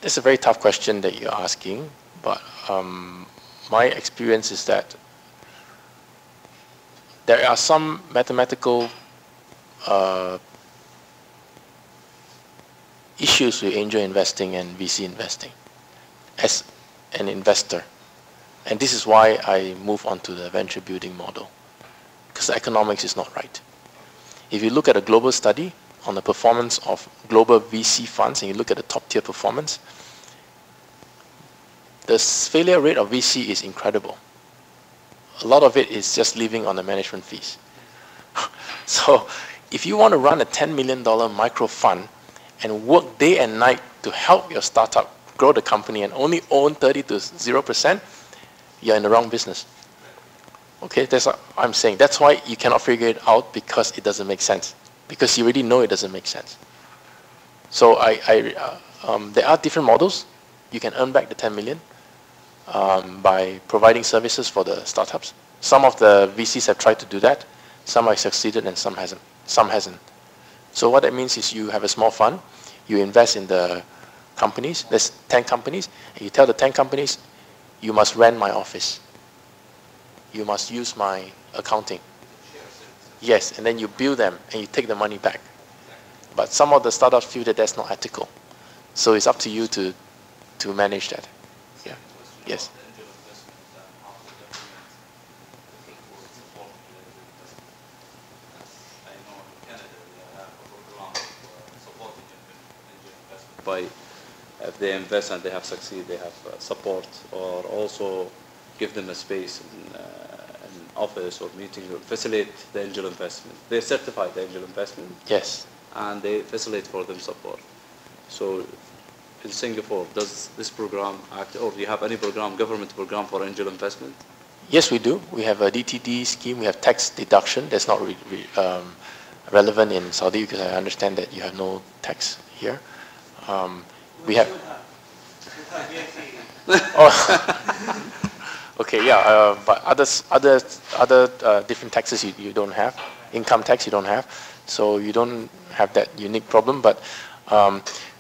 That's a very tough question that you're asking, but my experience is that there are some mathematical issues with angel investing and VC investing as an investor. And this is why I move on to the venture building model, because the economics is not right. If you look at a global study on the performance of global VC funds and you look at the top tier performance, the failure rate of VC is incredible. A lot of it is just living on the management fees. So if you want to run a $10 million micro fund and work day and night to help your startup grow the company and only own 30 to 0%, you're in the wrong business. Okay, that's what I'm saying. That's why you cannot figure it out, because it doesn't make sense. Because you already know it doesn't make sense. So there are different models. You can earn back the 10 million by providing services for the startups. Some of the VCs have tried to do that. Some have succeeded and some hasn't. So what that means is you have a small fund, you invest in the companies, there's 10 companies, and you tell the 10 companies, you must rent my office. You must use my accounting. Yes, and then you bill them and you take the money back. But some of the startups feel that that's not ethical. So it's up to you to manage that. Yeah. Yes. By if they invest and they have succeeded, they have support, or also give them a space in an office or meeting, or facilitate the angel investment. They certify the angel investment. Yes. And they facilitate for them support. So in Singapore, does this program act, or do you have any program, government program for angel investment? Yes, we do. We have a DTD scheme. We have tax deduction. That's not relevant in Saudi, because I understand that you have no tax here. We have. Oh. Okay, yeah, but other different taxes you don't have. Income tax you don't have, so you don't have that unique problem. But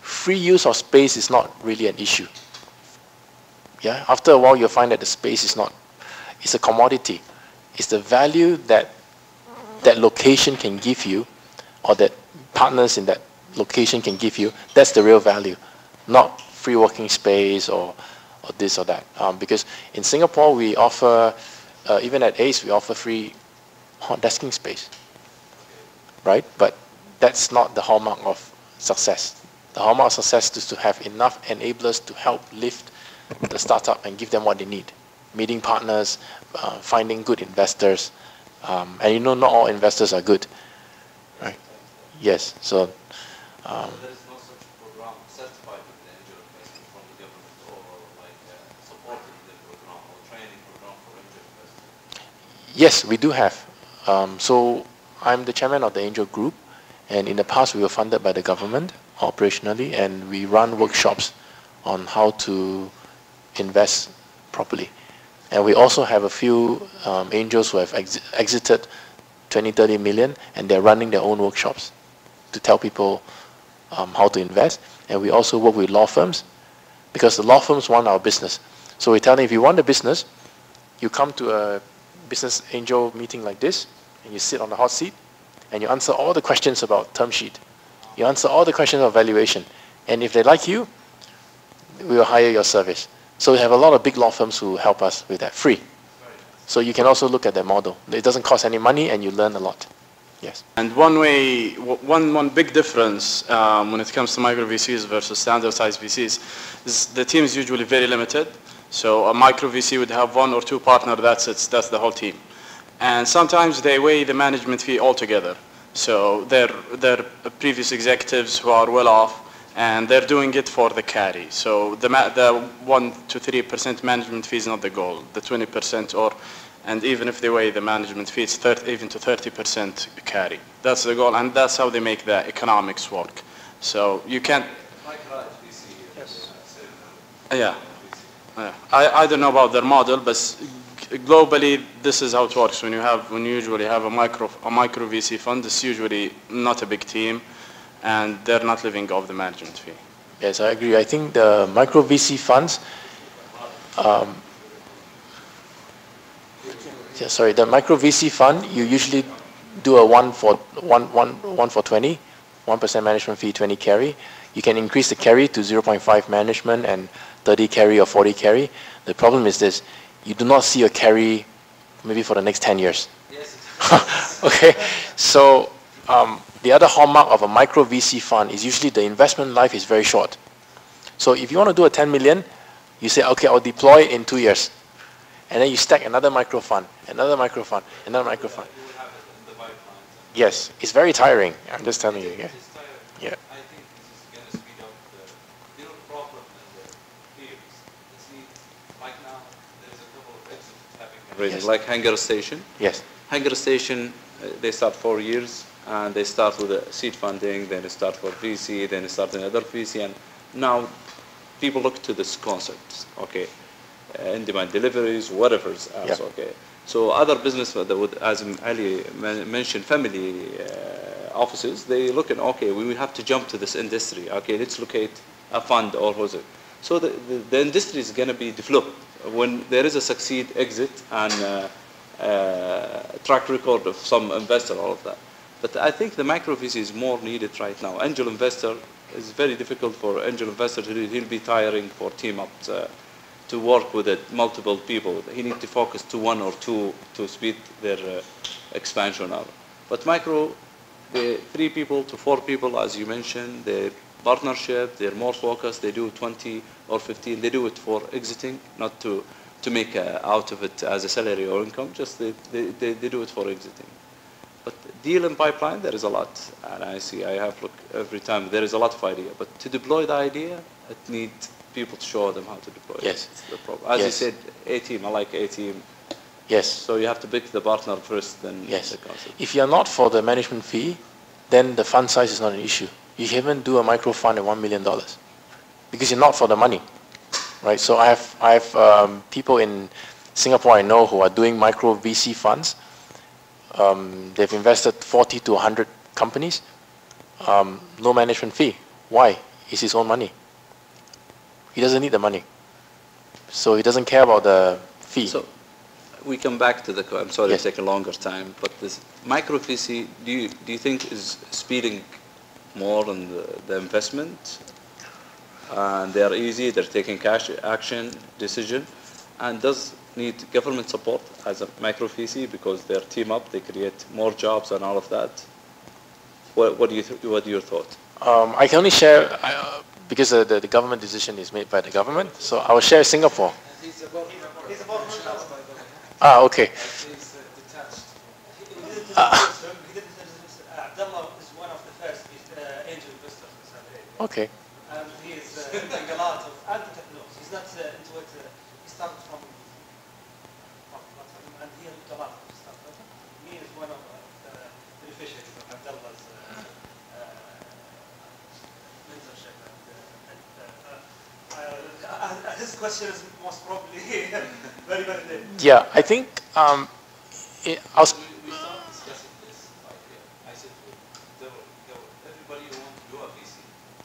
free use of space is not really an issue. Yeah, after a while you'll find that the space is not. It's a commodity. It's the value that that location can give you, or that partners in that location can give you. That's the real value, not free working space or this or that. Because in Singapore we offer, even at ACE, we offer free hot desking space, right? But that's not the hallmark of success. The hallmark of success is to have enough enablers to help lift the startup and give them what they need. Meeting partners, finding good investors, and you know not all investors are good, right? Yes, so. There is no such program certified with the angel investment from the government, or like supporting the program or training program for angel investment? Yes, we do have. So I'm the chairman of the angel group, and in the past we were funded by the government operationally, and we run workshops on how to invest properly. And we also have a few angels who have exited 20, 30 million, and they're running their own workshops to tell people how to invest. And we also work with law firms, because the law firms want our business. So we tell them, if you want the business, you come to a business angel meeting like this, and you sit on the hot seat, and you answer all the questions about term sheet. You answer all the questions of valuation. And if they like you, we will hire your service. So we have a lot of big law firms who help us with that, free. So you can also look at that model. It doesn't cost any money and you learn a lot. Yes. And one big difference when it comes to micro VCs versus standard size VCs is the team is usually very limited. So a micro VC would have 1 or 2 partners, that's the whole team. And sometimes they weigh the management fee altogether. So they're previous executives who are well off, and they're doing it for the carry. So the 1 to 3% management fee is not the goal. The 20% and even if they weigh the management fee, it's even to 30% carry. That's the goal, and that's how they make the economics work. So you can't. Yes. Yeah. I don't know about their model, but globally this is how it works. When you usually have a micro VC fund, it's usually not a big team, and they're not living off the management fee. Yes, I agree. I think the micro VC funds, the micro VC fund, you usually do a 1 for 20, 1% management fee, 20 carry. You can increase the carry to 0.5 management and 30 carry or 40 carry. The problem is this: you do not see a carry maybe for the next 10 years. Yes. Okay, so the other hallmark of a micro VC fund is usually the investment life is very short. So if you want to do a 10 million, you say, okay, I'll deploy in 2 years. And then you stack another micro fund, another micro fund, another micro fund. Yes, it's very tiring. I'm just telling you. Yeah. Yeah. Yes. Like Hangar Station. Yes. Hangar Station, they start 4 years, and they start with the seed funding, then they start for VC, then they start another VC, and now people look to this concept, okay, in-demand deliveries, whatever else, okay. So other business that would, as Ali mentioned, family offices, they look at, okay, we have to jump to this industry, okay, let's locate a fund or what's it. So the industry is going to be developed when there is a succeed exit and track record of some investor, all of that. But I think the micro VC is more needed right now. Angel investor is very difficult for angel investor to do. He'll be tiring for team up to work with multiple people. He needs to focus to 1 or 2 to speed their expansion out. But micro, the 3 people to 4 people, as you mentioned, the partnership, they're more focused. They do 20 or 15. They do it for exiting, not to make out of it as a salary or income. Just they do it for exiting. But deal in pipeline, there is a lot. And I have look every time, there is a lot of idea. But to deploy the idea, it needs people to show them how to deploy yes. it. That's the problem. As you said, A-team, I like A-team. Yes. So you have to pick the partner first, then yes. the concept. If you're not for the management fee, then the fund size is not an issue. You can even do a micro fund at $1 million because you're not for the money, right? So I have people in Singapore I know who are doing micro VC funds. They've invested 40 to 100 companies. No management fee. Why? It's his own money. He doesn't need the money. So he doesn't care about the fee. So we come back to the, I'm sorry yes. to take a longer time, but this micro VC, do you think is speeding more on the investment? And they are easy, they're taking cash action decision, and does need government support as a micro VC because they're team up, they create more jobs and all of that. What do you thought? I can only share because the government decision is made by the government. So I will share Singapore. He's above okay. He's detached. Abdullah is one of the first angel investors in Saudi Arabia. Okay. And he is doing a lot of entrepreneurs. He's not into it. He started from and he helped a lot of stuff. He is one of the beneficiaries of Abdullah's mentorship. And his question is most probably very, very deep. Yeah, I think I'll.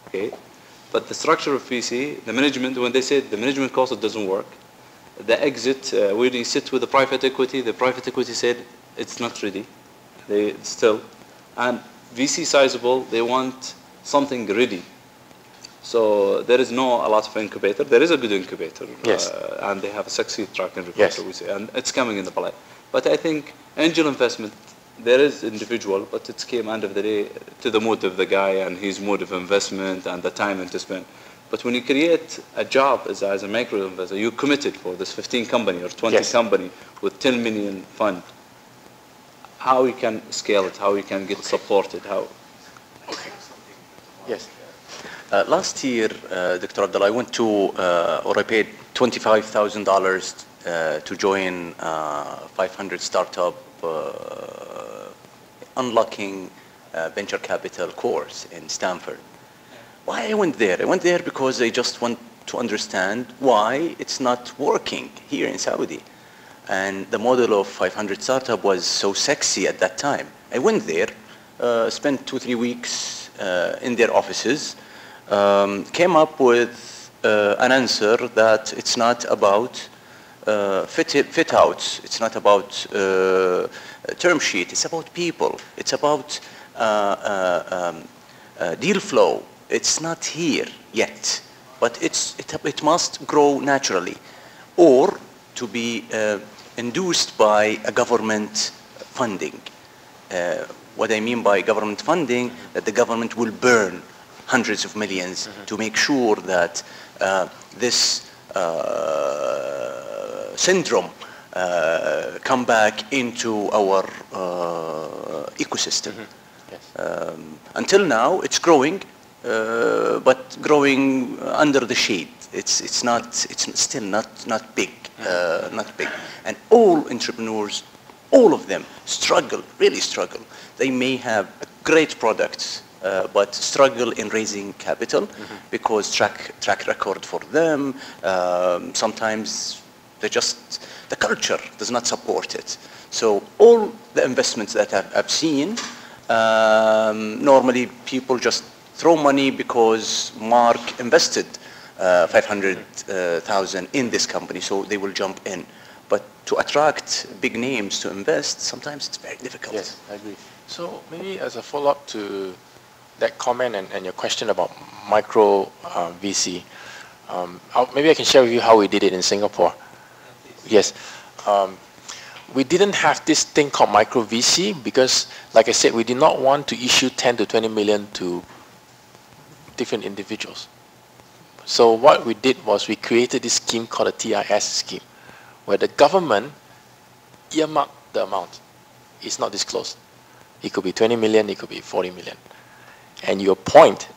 Okay, but the structure of VC, the management, when they said the management cost, it doesn't work. The exit, when you sit with the private equity said it's not ready. They still, And VC sizable, they want something ready. So there is no a lot of incubator. There is a good incubator, yes. And they have a success track record, yes. we say, and it's coming in the pipeline. But I think angel investment, there is individual, but it came end of the day to the mood of the guy and his mode of investment and the time to spend. But when you create a job as a micro investor, you committed for this 15 company or 20 yes. company with 10 million fund. How you can scale it? How you can get supported? How? Okay. Yes. Last year, Dr. Abdullah, I went to, or I paid $25,000 to join 500 startup unlocking venture capital course in Stanford. Why I went there? I went there because I just want to understand why it's not working here in Saudi. And the model of 500 startup was so sexy at that time. I went there, spent 2-3 weeks in their offices, came up with an answer that it's not about fit outs, it's not about term sheet, it's about people, it's about deal flow. It's not here yet, but it must grow naturally, or to be induced by a government funding. What I mean by government funding, that the government will burn hundreds of millions to make sure that this syndrome come back into our ecosystem. Yes. Until now, it's growing, but growing under the shade. It's still not big, not big. And all entrepreneurs, all of them struggle, really struggle. They may have great products, but struggle in raising capital because track record for them. Sometimes the culture does not support it. So all the investments that I've seen, normally people just throw money because Mark invested 500,000 in this company, so they will jump in. But to attract big names to invest, sometimes it's very difficult. Yes, I agree. So maybe as a follow-up to that comment and your question about micro VC, maybe I can share with you how we did it in Singapore. Yes. We didn't have this thing called micro VC because, like I said, we did not want to issue 10 to 20 million to different individuals. So what we did was we created this scheme called a TIS scheme, where the government earmarked the amount. It's not disclosed. It could be 20 million, it could be 40 million. And you appoint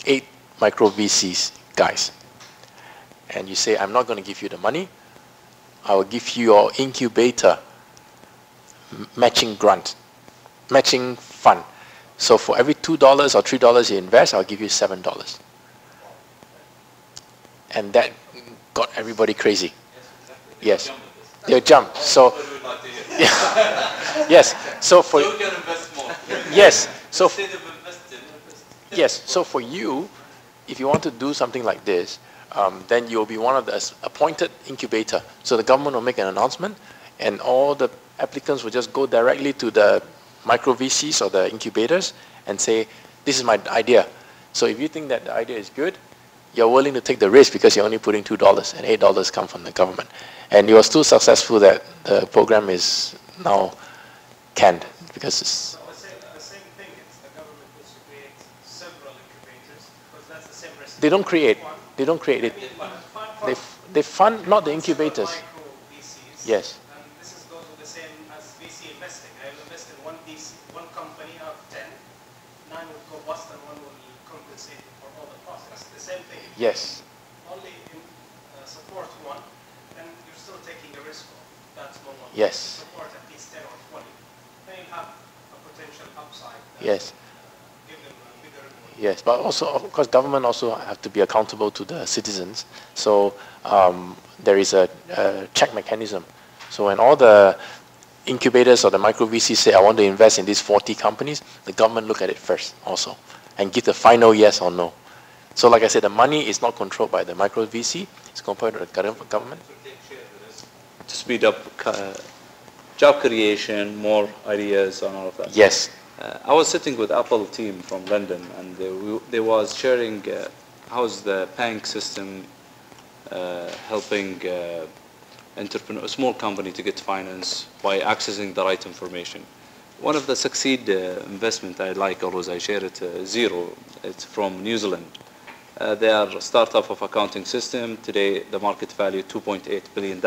8 micro VCs guys. And you say, I'm not going to give you the money. I will give you your incubator matching grant, matching fund. So for every $2 or $3 you invest, I'll give you $7. And that got everybody crazy. Yes, they'll jump. So yes, so for yes, so yes, so for you, if you want to do something like this, then you'll be one of the appointed incubator. So the government will make an announcement, and all the applicants will just go directly to the micro VCs or the incubators and say, this is my idea. So if you think that the idea is good, you're willing to take the risk because you're only putting $2 and $8 come from the government. And you are still successful that the program is now canned because it's... The same thing, it's the government needs to create several incubators because that's the same recipe. They don't create. They don't create it. They fund not the incubators. Yes. And this goes with the same as VC investing. I invest in one company out of 10. 9 will go bust and 1 will compensate for all the costs. It's the same thing. Yes. Only support one, and you're still taking a risk of that small one. Yes. Support at least 10 or 20. Then you have a potential upside. Yes. Give them a bigger reward. Yes, but also, of course, government also have to be accountable to the citizens. So there is a check mechanism. So when all the incubators or the micro VCs say, I want to invest in these 40 companies, the government look at it first also and give the final yes or no. So like I said, the money is not controlled by the micro VC, it's controlled by the government. To speed up job creation, more ideas and all of that. Yes, I was sitting with Apple team from London, and they was sharing how's the bank system helping entrepreneur, a small company to get finance by accessing the right information. One of the succeed investment I like always, I share it, Zero. It's from New Zealand. They are a startup of accounting system. Today the market value $2.8 billion.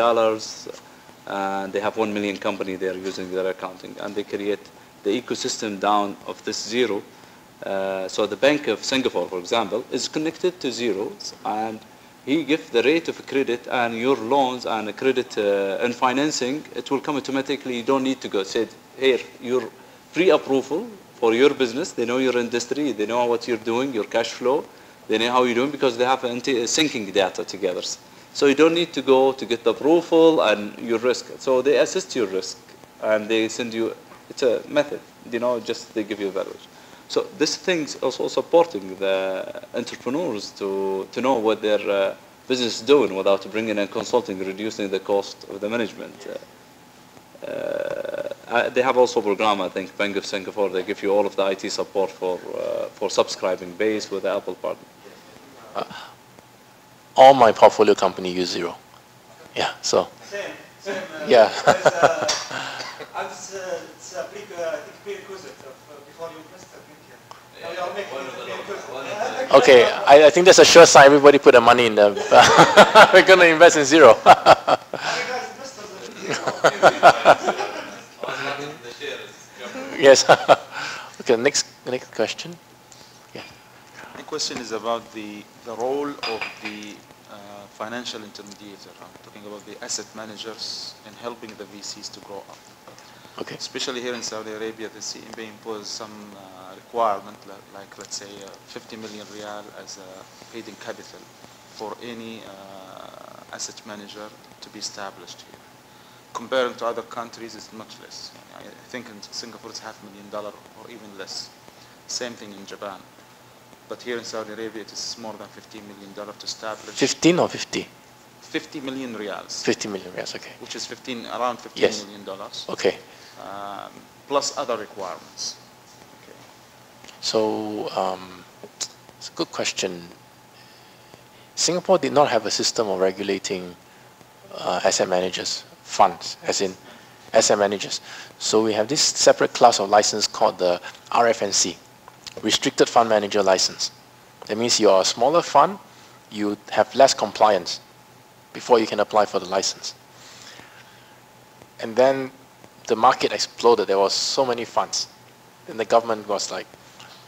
And they have 1 million company they are using their accounting, and they create the ecosystem down of this Zero. So the Bank of Singapore, for example, is connected to Zero, and he gives the rate of credit and your loans and credit and financing. It will come automatically. You don't need to go say, here, your pre-approval for your business. They know your industry. They know what you're doing, your cash flow. They know how you're doing because they have syncing data together. So you don't need to go to get the approval and your risk. So they assist your risk and they send you, it's a method, just they give you valuation. So this thing's also supporting the entrepreneurs to know what their business is doing without bringing in consulting, reducing the cost of the management. They have also a program, I think, Bank of Singapore, they give you all of the IT support for subscribing base with the Apple partner. All my portfolio company use Zero. Yeah, so. Same. Yeah. It's a prerequisite before you invest. Okay, I think that's a sure sign. Everybody put their money in the. We're going to invest in Zero. Yes. Okay, next question. Yeah. The question is about the role of the financial intermediator. I'm talking about the asset managers in helping the VCs to grow up. Okay. Especially here in Saudi Arabia, the CMB imposed some requirement, like let's say 50 million riyal as a paid-in capital for any asset manager to be established here. Comparing to other countries, it's much less. I think in Singapore it's $500,000 or even less. Same thing in Japan. But here in Saudi Arabia, it is more than $15 million to establish. 15 or 50? 50 million riyals. 50 million riyals, okay. Which is around $15 yes. million. Okay. Plus other requirements. Okay. So, it's a good question. Singapore did not have a system of regulating asset managers, funds, as in asset managers. So we have this separate class of license called the RFNC, Restricted Fund Manager License. That means you're a smaller fund, you have less compliance before you can apply for the license. And then the market exploded. There was so many funds. And the government was like,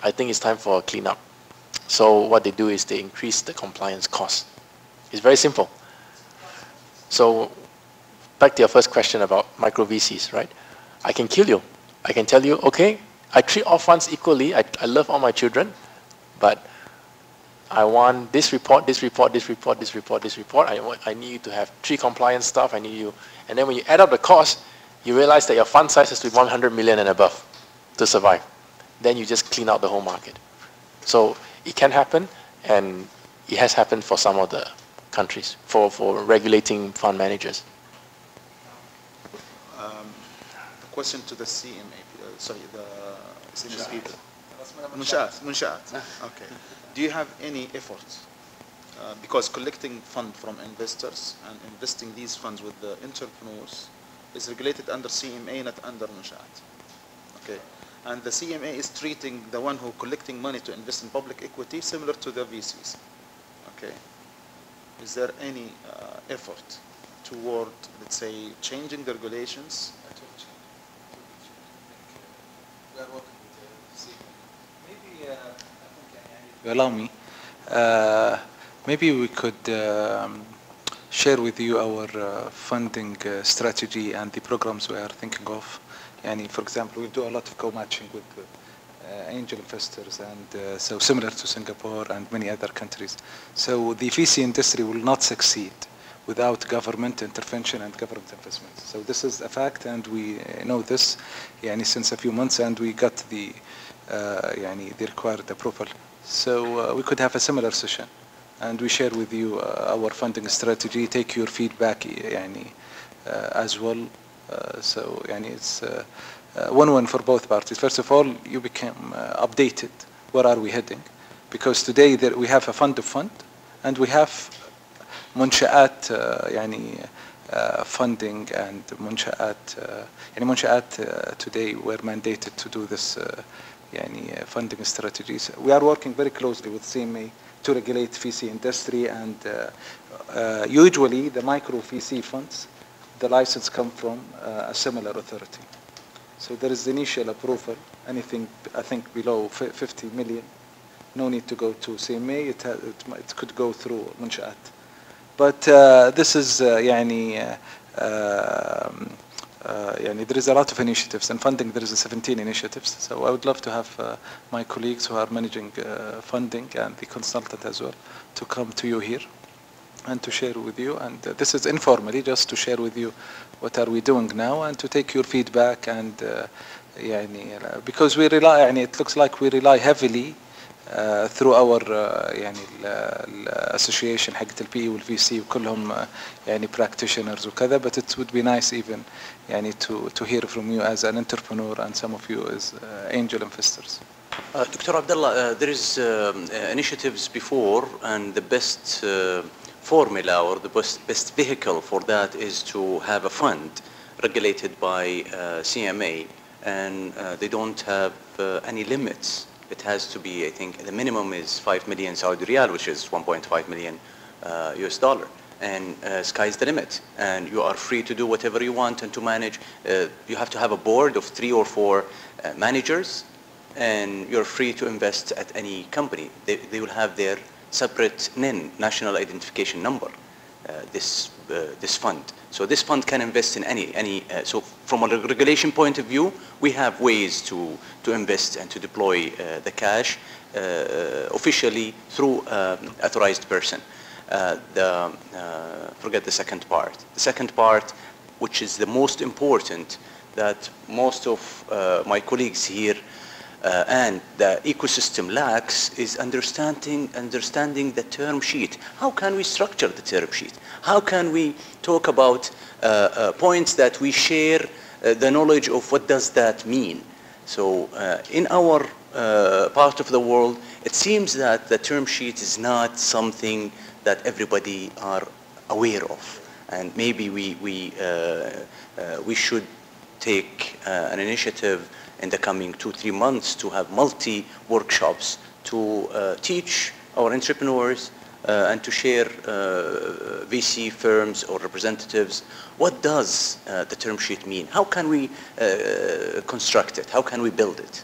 I think it's time for a cleanup. So what they do is they increase the compliance cost. It's very simple. So back to your first question about micro VCs, right? I can kill you. I can tell you, okay, I treat all funds equally. I love all my children, but I want this report, this report, this report, this report, this report. I need you to have 3 compliance stuff. I need you. And then when you add up the cost, you realize that your fund size has to be 100 million and above to survive. Then you just clean out the whole market. So it can happen, and it has happened for some of the countries for regulating fund managers. The question to the CMA, sorry, the CMA people. Munshaat. Okay. Do you have any efforts? Because collecting funds from investors and investing these funds with the entrepreneurs is regulated under CMA, not under Munshaat. Okay. And the CMA is treating the one who collecting money to invest in public equity similar to the VCs. Okay. Is there any effort toward, let's say, changing the regulations? Maybe, if you allow me, maybe we could share with you our funding strategy and the programs we are thinking of. And for example, we do a lot of co-matching with angel investors, and so similar to Singapore and many other countries. So the VC industry will not succeed without government intervention and government investment. So this is a fact, and we know this since a few months, and we got the required approval. So we could have a similar session, and we share with you our funding strategy, take your feedback as well. So it's win-win for both parties. First of all, you become updated. Where are we heading? Because today we have a fund of fund, and we have منشآت يعني funding and منشآت today were mandated to do this يعني funding strategies. We are working very closely with CMA to regulate VC industry, and usually the micro VC funds, the license come from a similar authority. So there is initial approval, anything I think below 50 million, no need to go to CMA, it could go through منشآت. But this is يعني there is a lot of initiatives. In funding there is 17 initiatives, so I would love to have my colleagues who are managing funding and the consultant as well to come to you here and to share with you, and this is informally just to share with you what are we doing now and to take your feedback, and because we rely, it looks like we rely heavily through our association حقت البي والVC وكلهم practitioners وكذا, but it would be nice even to hear from you as an entrepreneur and some of you as angel investors. Dr. Abdullah, there is initiatives before, and the best formula or the best vehicle for that is to have a fund regulated by CMA, and they don't have any limits. It has to be, I think, the minimum is 5 million Saudi Riyal, which is 1.5 million US dollar. And sky's the limit. And you are free to do whatever you want and to manage. You have to have a board of 3 or 4 managers, and you're free to invest at any company. They will have their separate NIN, National Identification Number, this fund. So this fund can invest in any. So from a regulation point of view, we have ways to invest and to deploy the cash officially through authorized person. Forget the second part. The second part, which is the most important, that most of my colleagues here and the ecosystem lacks, is understanding the term sheet. How can we structure the term sheet? How can we talk about points that we share the knowledge of what does that mean? So in our part of the world, it seems that the term sheet is not something that everybody are aware of, and maybe we should take an initiative in the coming 2-3 months to have multi-workshops to teach our entrepreneurs and to share VC firms or representatives, what does the term sheet mean? How can we construct it? How can we build it?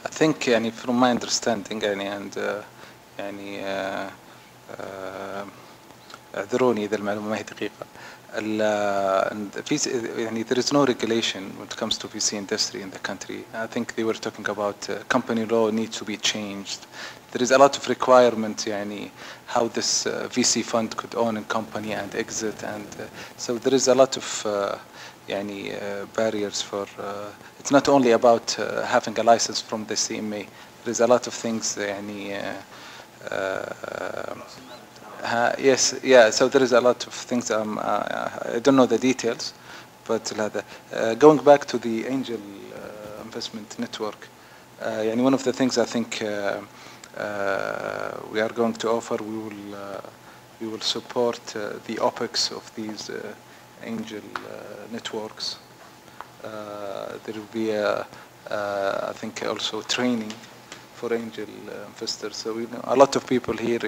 I think from my understanding اعذروني إذا المعلومة ما هي دقيقة. there is no regulation when it comes to VC industry in the country. I think they were talking about company law needs to be changed. There is a lot of requirement how this VC fund could own a company and exit, and so there is a lot of barriers for it's not only about having a license from the CMA. There is a lot of things yes, yeah, so there is a lot of things. I don't know the details, but going back to the angel investment network, one of the things I think we are going to offer, we will support the OPEX of these angel networks. There will be I think also training for angel investors. So we know a lot of people here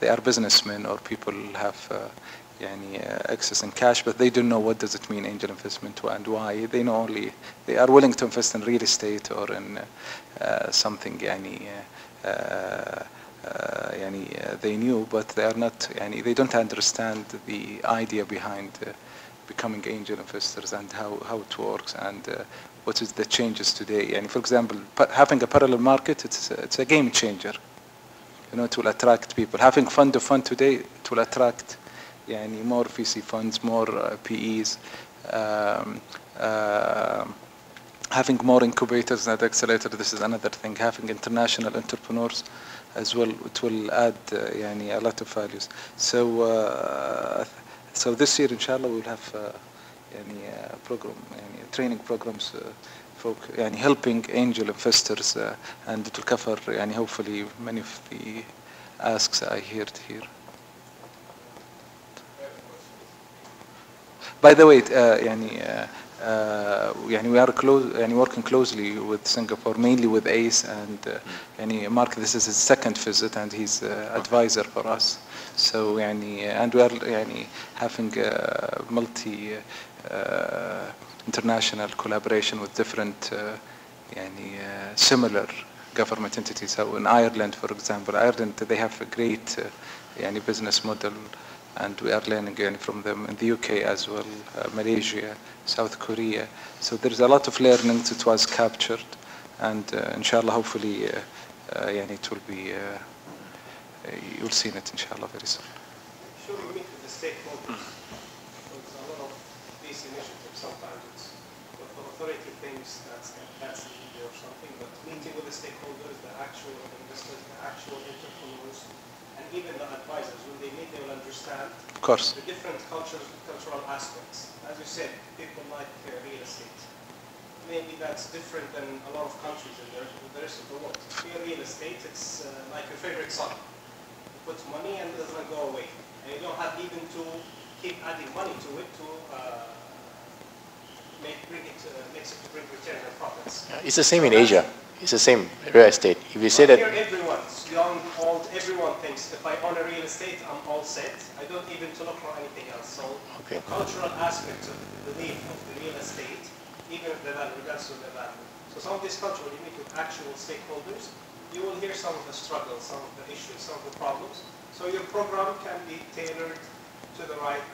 they are businessmen or people have access in cash, but they don't know what does it mean angel investment and why. They know only they are willing to invest in real estate or in something they knew, but they are not they don't understand the idea behind becoming angel investors and how it works and what is the changes today. For example, having a parallel market, it's a game changer. It will attract people. Having fund of fund today, it will attract more VC funds, more PEs, having more incubators and accelerators. This is another thing. Having international entrepreneurs as well, it will add a lot of values. So this year, inshallah, we'll have program, training programs يعني helping angel investors and it will cover يعني hopefully many of the asks I heard here. By the way, we are working closely with Singapore, mainly with ACE, and Mark, this is his second visit, and he's advisor for us. So and we are having multi international collaboration with different similar government entities. So in Ireland, for example, they have a great business model. And we are learning from them in the UK as well, Malaysia, South Korea. So there's a lot of learning that was captured, and inshallah, hopefully, it will be, you'll see it inshallah very soon. Sure, you meet with the stakeholders. There's a lot of these initiatives. Sometimes it's the authority thinks that's easy or something, but meeting with the stakeholders, the actual investors, the actual entrepreneurs, and even the advisors, when they meet, they will understand the different cultural aspects. As you said, people like real estate. Maybe that's different than a lot of countries in the rest of the world. Here, real estate, it's like your favorite son. You put money and it doesn't go away. And you don't have even to keep adding money to it to bring return and profits. Yeah, it's the same in Asia. It's the same real estate. If you say that here, everyone's young, old, everyone thinks if I own a real estate, I'm all set. I don't even to look for anything else. So the cultural aspects of the belief of the real estate, even if the value, regards to the value. So some of these cultures, when you meet with actual stakeholders, you will hear some of the struggles, some of the issues, some of the problems. So your program can be tailored to the right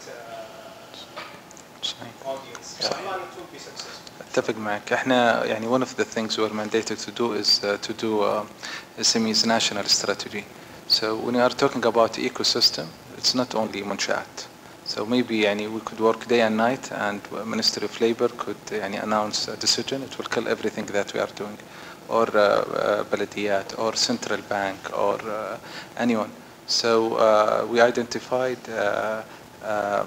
audience. So it will be successful. اتفق معك. احنا one of the things we're mandated to do is to do SME's national strategy. So when we are talking about ecosystem, it's not only منشآت. So maybe we could work day and night, and Ministry of Labor could announce a decision. It will kill everything that we are doing, or بلديات, or central bank, or anyone. So we identified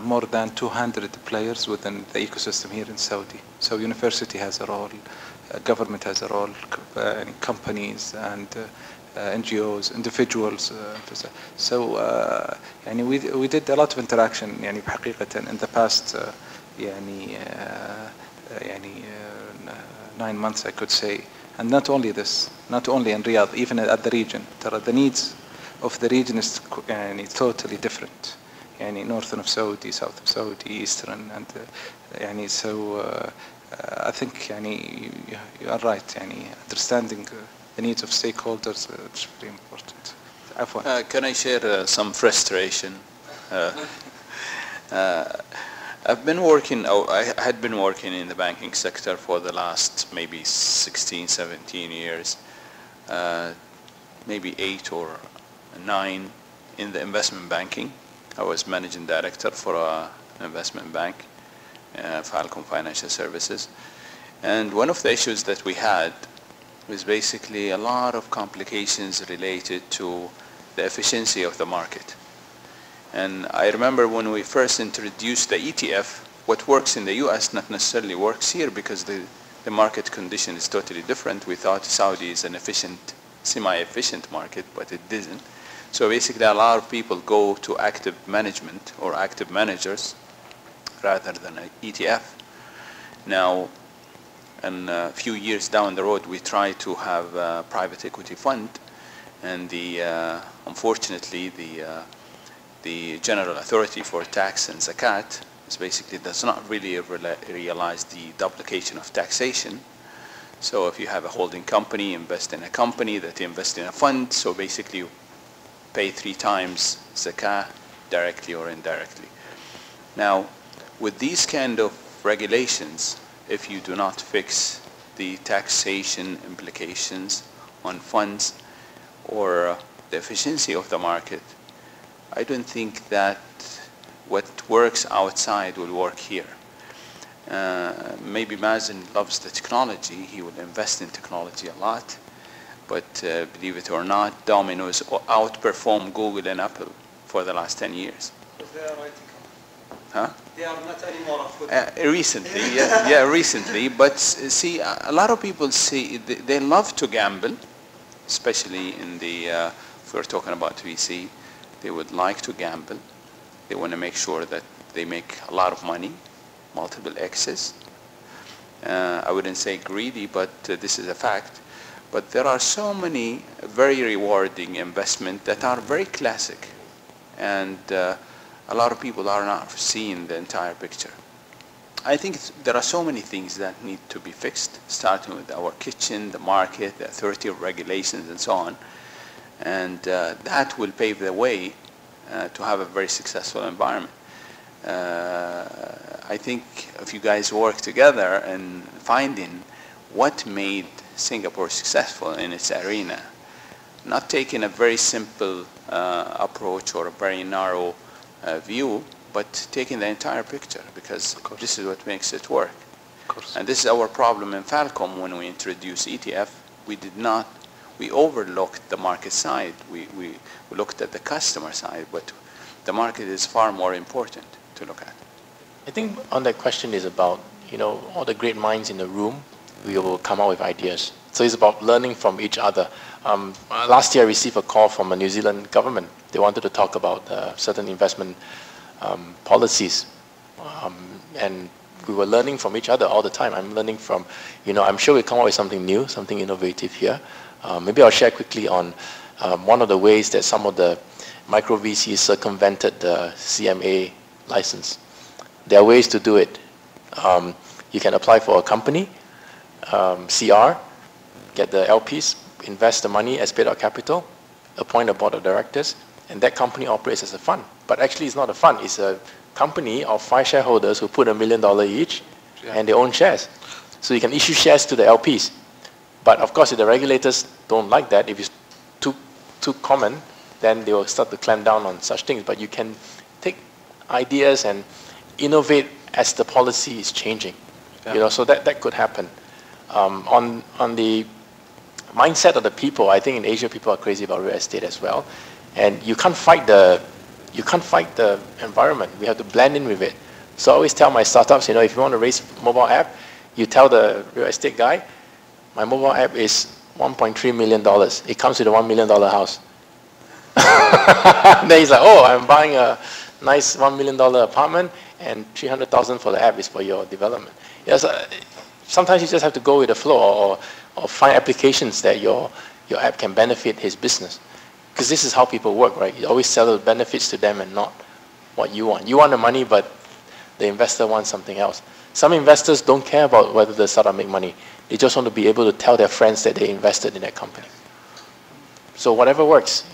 more than 200 players within the ecosystem here in Saudi. So university has a role, government has a role, companies and NGOs, individuals. So we did a lot of interaction بحقيقة in the past 9 months, I could say. And not only this, not only in Riyadh, even at the region. The needs of the region is totally different. Northern of Saudi, south of Saudi, eastern, and so I think you are right. Understanding the needs of stakeholders is very important. Can I share some frustration? I've been working, I had been working in the banking sector for the last maybe 16, 17 years, maybe 8 or 9 in the investment banking. I was managing director for an investment bank, Falcon Financial Services. And one of the issues that we had was basically a lot of complications related to the efficiency of the market. And I remember when we first introduced the ETF, what works in the US not necessarily works here because the market condition is totally different. We thought Saudi is an efficient, semi-efficient market, but it didn't. So basically a lot of people go to active management or active managers rather than an ETF. Now, and a few years down the road, we try to have a private equity fund, and unfortunately the General Authority for Tax and Zakat is basically does not really realize the duplication of taxation. So if you have a holding company, invest in a company that invest in a fund, so basically you pay 3 times Zakat directly or indirectly. Now, with these kind of regulations, if you do not fix the taxation implications on funds or the efficiency of the market, I don't think that what works outside will work here. Maybe Mazen loves the technology, he will invest in technology a lot, but believe it or not, Domino's outperformed Google and Apple for the last 10 years. Was there a IT company? Huh? They are not anymore of good. Recently, yeah, recently. But see, a lot of people say they love to gamble, especially in the, if we're talking about VC, they would like to gamble. They want to make sure that they make a lot of money, multiple X's. I wouldn't say greedy, but this is a fact. But there are so many very rewarding investments that are very classic. And a lot of people are not seeing the entire picture. I think there are so many things that need to be fixed, starting with our kitchen, the market, the authority of regulations, and so on. And that will pave the way to have a very successful environment. I think if you guys work together and finding what made Singapore successful in its arena, not taking a very simple approach or a very narrow view, but taking the entire picture, because this is what makes it work. And this is our problem in Falcom when we introduced ETF. We overlooked the market side. We looked at the customer side, but the market is far more important to look at. I think on that question is about, all the great minds in the room, we will come out with ideas. So it's about learning from each other. Last year I received a call from a New Zealand government. They wanted to talk about certain investment policies. And we were learning from each other all the time. I'm learning from, I'm sure we'll come up with something new, something innovative here. Maybe I'll share quickly on one of the ways that some of the micro VCs circumvented the CMA license. There are ways to do it. You can apply for a company, CR, get the LPs, invest the money as paid-out capital, appoint a board of directors, and that company operates as a fund. But actually it's not a fund, it's a company of 5 shareholders who put $1 million each, and they own shares. So you can issue shares to the LPs. But of course, if the regulators don't like that, if it's too common, then they will start to clamp down on such things. But you can take ideas and innovate as the policy is changing. So that could happen. On the mindset of the people, I think in Asia people are crazy about real estate as well, and you can't fight the environment. We have to blend in with it. So I always tell my startups, if you want to raise mobile app, you tell the real estate guy, my mobile app is $1.3 million. It comes with a $1 million house. Then he's like, oh, I'm buying a nice $1 million apartment, and $300,000 for the app is for your development. Sometimes you just have to go with the flow, or find applications that your app can benefit his business. Because this is how people work, right? You always sell the benefits to them and not what you want. You want the money, but the investor wants something else. Some investors don't care about whether the startup make money. They just want to be able to tell their friends that they invested in that company. So whatever works,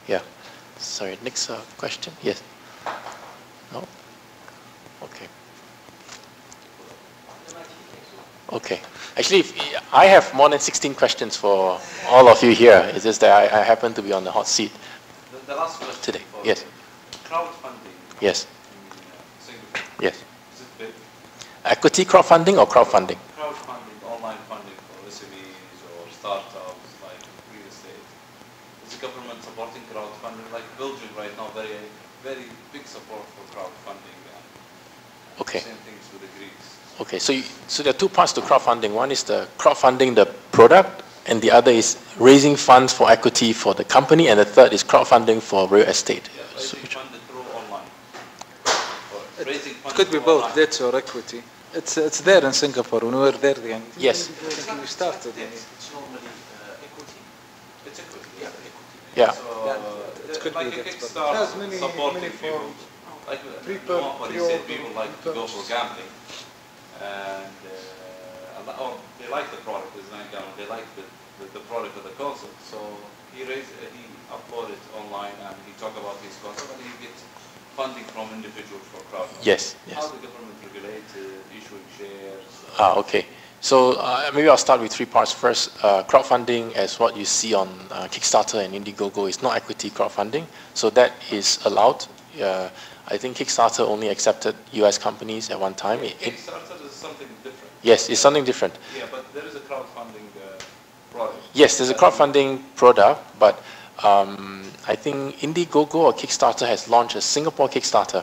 Yeah. Sorry, next question? Yes. No? Okay. Okay. Actually, I have more than 16 questions for all of you here. It's just that I happen to be on the hot seat. The last question today. Yes. Crowdfunding. Yes. In Singapore. Yes. Is it big? Equity crowdfunding or crowdfunding? Crowdfunding, online funding for SMEs or startups like real estate. Is the government supporting crowdfunding? Like Belgium right now, very, very big support for crowdfunding. Okay. Same things with the Greeks. Okay, so there are 2 parts to crowdfunding. One is the crowdfunding the product, and the other is raising funds for equity for the company, and the third is crowdfunding for real estate. Yeah, raising funded through online. It could be both debt or equity. It's there in Singapore. When we were there, yes. We started. It's normally equity. It's equity. Yeah, equity. Yeah. So it could like be a Kickstarter supporting people. Like what he said, people like to go for gambling. And they like the product, they like the product of the concept. So he uploaded online and he talked about his concept, and he gets funding from individuals for crowdfunding. Yes. How the government regulates issuing shares? Okay. So maybe I'll start with 3 parts. First, crowdfunding, as what you see on Kickstarter and Indiegogo, is not equity crowdfunding. So that is allowed. I think Kickstarter only accepted US companies at one time. Kickstarter is something different. Yes, it's something different. Yeah, but there is a crowdfunding product. Yes, there's a crowdfunding product, but I think Indiegogo or Kickstarter has launched a Singapore Kickstarter.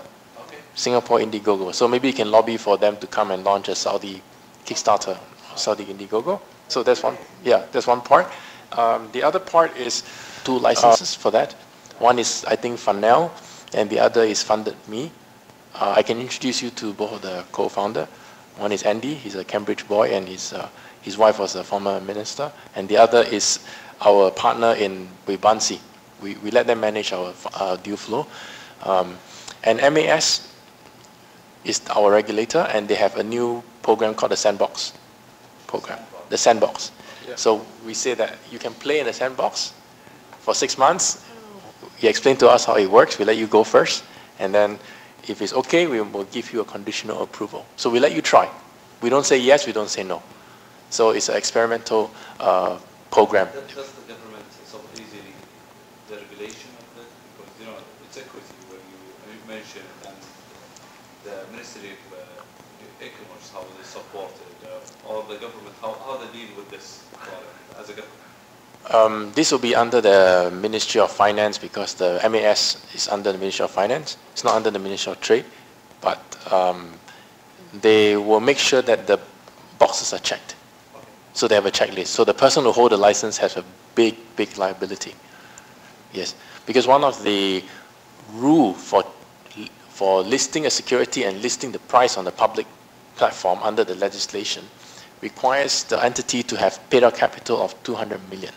Singapore Indiegogo. So maybe you can lobby for them to come and launch a Saudi Kickstarter, Saudi Indiegogo. So that's one, yeah, that's one part. The other part is 2 licenses for that. One is, I think, Funnel, and the other is Funded Me. I can introduce you to both of the co-founder. One is Andy, he's a Cambridge boy, and his wife was a former minister. And the other is our partner in Wibansi. We let them manage our deal flow. And MAS is our regulator, and they have a new program called the Sandbox program, the Sandbox. Yeah. So we say that you can play in the sandbox for 6 months. You explain to us how it works. We let you go first, and then if it's okay, we will give you a conditional approval. So we let you try. We don't say yes, we don't say no. So it's an experimental program. Does the government so easily the regulation of that? Because you know it's equity when you mentioned, and the Ministry of Economics, how they support it, or the government, how they deal with this as a government? This will be under the Ministry of Finance, because the MAS is under the Ministry of Finance. It's not under the Ministry of Trade, but they will make sure that the boxes are checked. Okay. So they have a checklist. So the person who holds the license has a big liability. Yes, because one of the rule for listing a security and listing the price on the public platform under the legislation requires the entity to have paid out capital of 200 million.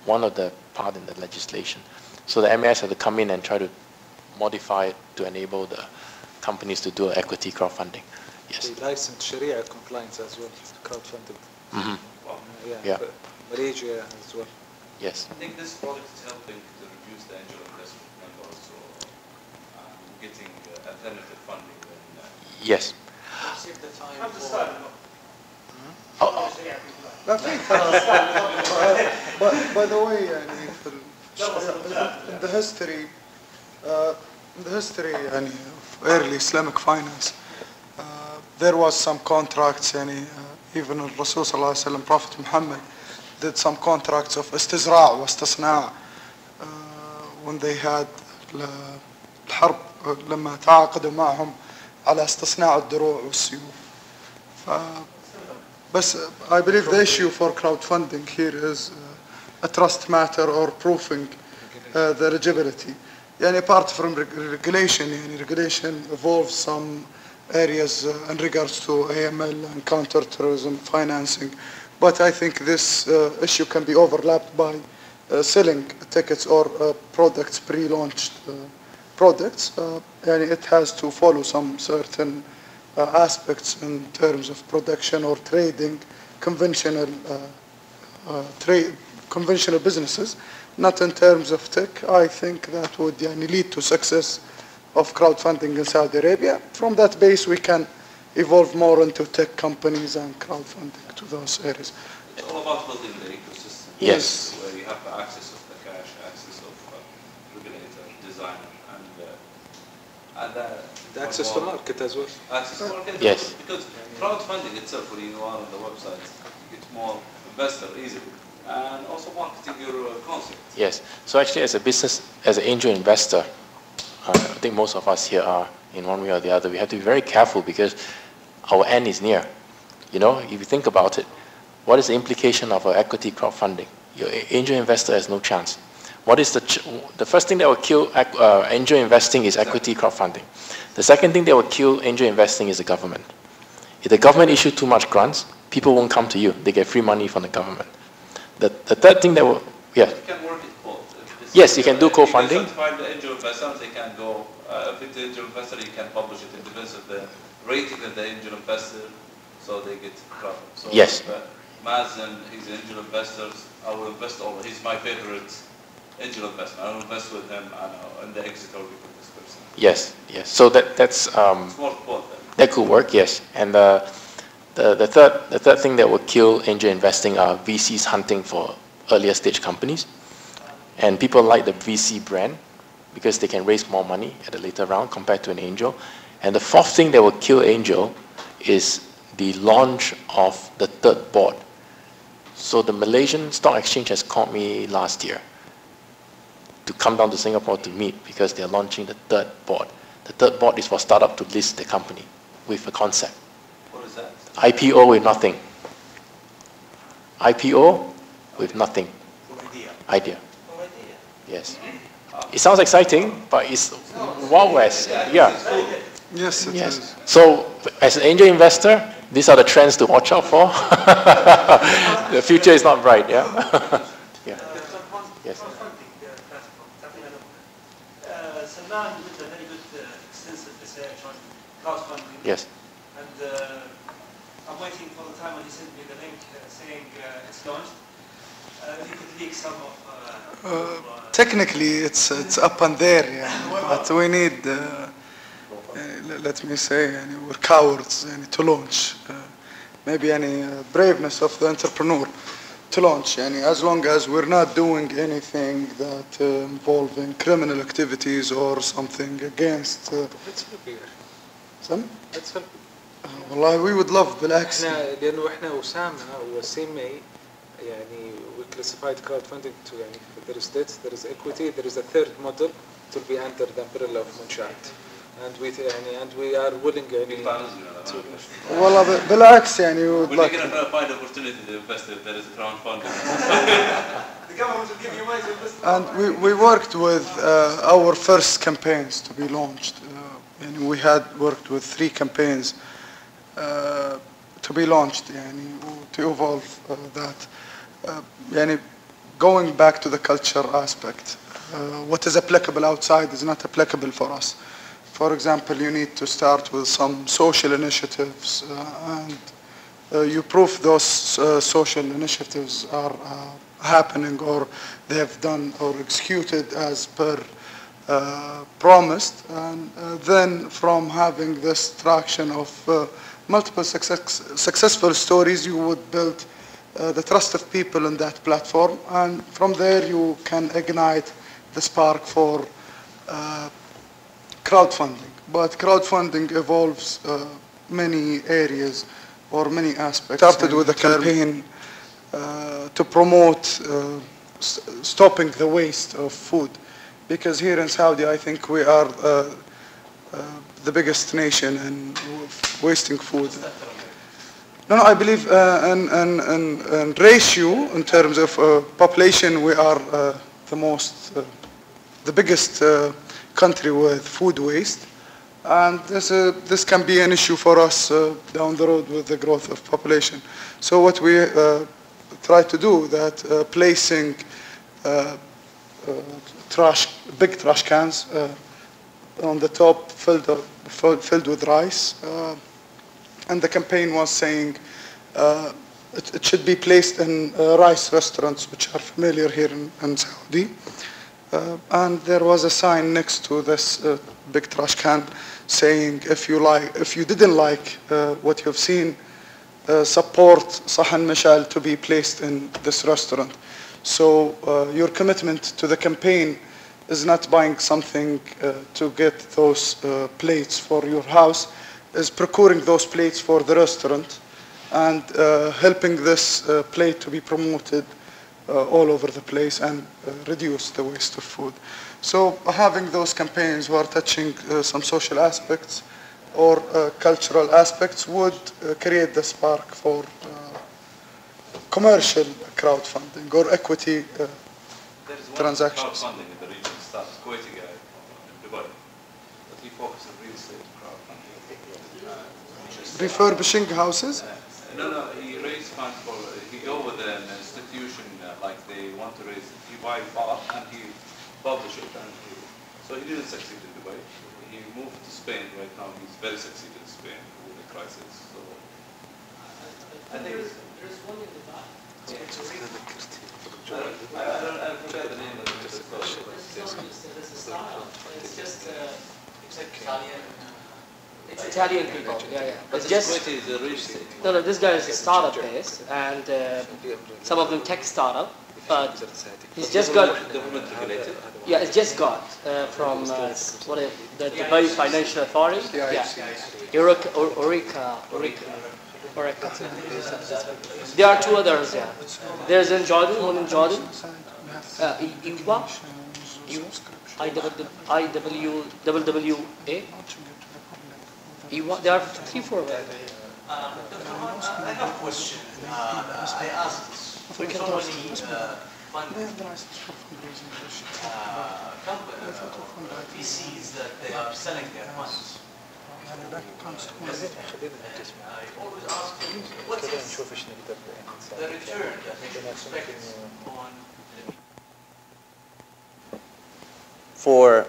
One of the part in the legislation. So the MAS have to come in and try to modify it to enable the companies to do equity crowdfunding. Yes. They license Sharia compliance as well, crowdfunding. Mm-hmm. Yeah. Malaysia as well. Yes. I think this product is helping to reduce the angel investment and also getting alternative funding. Yes. Save the time by the way, in the history of early Islamic finance, there was some contracts, even Rasul sallallahu alaihi wasallam, Prophet Muhammad, did some contracts of istizra' wa istisna' when they had الحرب لما تعاقدوا معهم على استصناع الدروع والسيوف. But I believe the issue for crowdfunding here is a trust matter or proving the eligibility. Apart from regulation, regulation involves some areas in regards to AML and counter-terrorism financing. But I think this issue can be overlapped by selling tickets or products, pre-launched products. And it has to follow some certain aspects in terms of production or trading, conventional businesses, not in terms of tech. I think that would lead to success of crowdfunding in Saudi Arabia. From that base, we can evolve more into tech companies and crowdfunding to those areas. It's all about building the ecosystem. Yes. Where you have the access of the cash, access of regulator, designer, and the access to market as well. Access to market. Yes. Because crowdfunding itself, when you are on the website, you get more investor easily, and also marketing your concept. Yes. So actually, as a business, as an angel investor, I think most of us here are in one way or the other. We have to be very careful because our end is near. If you think about it, what is the implication of equity crowdfunding? Your angel investor has no chance. What is the first thing that will kill angel investing is equity crowdfunding. The second thing that will kill angel investing is the government. If the government issue too much grants, people won't come to you. They get free money from the government. The third thing that will, You can work it both. Yes, you can do co-funding. If you find the angel investor, they can go. If it's the angel investor, you can publish it. It depends on the rating of the angel investor, so they get profit. So yes. Mazen, he's an angel investor. I will invest all. He's my favorite angel investment. I will invest with him, and the exit will be with this person. Yes, yes. So that's it's more both. That could work, yes. And the third thing that will kill angel investing are VCs hunting for earlier stage companies, and people like the VC brand because they can raise more money at a later round compared to an angel. And the fourth thing that will kill angel is the launch of the third board. So the Malaysian Stock Exchange has called me last year to come down to Singapore to meet because they're launching the third board. The The third board is for startup to list the company with a concept. What is that? IPO with nothing. IPO with nothing. Idea. Yes. It sounds exciting, but it's Wild West. Yeah. Yes, it is. So, as an angel investor, these are the trends to watch out for. The future is not bright, yeah? Yeah. Yes. Salman did a very good, extensive research on crowdfunding. Yes. And I'm waiting for the time when he sent me the link saying it's launched. If you could leak some of... Technically, it's up and there, yeah. But we need, let me say, we're cowards to launch. Maybe any braveness of the entrepreneur to launch. As long as we're not doing anything that involving criminal activities or something against. Let's help you. Some? Let's help you. والله we would love بالعكس. لأنه إحنا وسامة وسيمي we classified crowdfunding to there is debt, there is equity, there is a third model to be under the umbrella of منشآت. And we are willing to... والله بالعكس we would like... We're going to find opportunity to invest if there is a crowdfunding. The government will give you money to invest. And we worked with our first campaigns to be launched. We had worked with 3 campaigns to be launched to evolve that. Going back to the culture aspect, what is applicable outside is not applicable for us. For example, you need to start with some social initiatives and you prove those social initiatives are happening or they have done or executed as per promised, and then from having this traction of multiple successful stories, you would build the trust of people in that platform, and from there you can ignite the spark for crowdfunding. But crowdfunding evolves many areas or many aspects. Started with a campaign to promote stopping the waste of food, because here in Saudi I think we are the biggest nation in wasting food. No, I believe in ratio, in terms of population, we are the biggest country with food waste, and this can be an issue for us down the road with the growth of population. So what we try to do that placing big trash cans on the top filled with rice. And the campaign was saying it should be placed in rice restaurants, which are familiar here in Saudi. And there was a sign next to this big trash can saying, if you didn't like what you've seen, support Sahan Mishal to be placed in this restaurant. So your commitment to the campaign is not buying something to get those plates for your house, is procuring those plates for the restaurant and helping this plate to be promoted all over the place and reduce the waste of food. So having those campaigns who are touching some social aspects or cultural aspects would create the spark for commercial crowdfunding or equity transactions. Crowdfunding in the region starts Kuwaiti guy in Dubai, but he focuses on real estate crowdfunding. Refurbishing houses? No, he raised funds for, he go with an institution like they want to raise, he buy art and he publish it, and so he didn't succeed in Dubai. He moved to Spain right now, he's very succeeded in Spain with the crisis. So I think there's one in the back. I forget the name of it. It's just Italian. It's Italian people, yeah. But it's just is a real estate. No, this guy is a startup based, and some of them tech startup, but he's just got. Government regulated. Yeah, it's just got from the Dubai Financial Authority. Yeah, Eureka. There are 2 others. Yeah, there's in Jordan, one in Jordan. IWWA? There are 3, 4. I have a question. I asked so many VCs that they are selling their funds. And I always ask them, what is the return that they should expect on for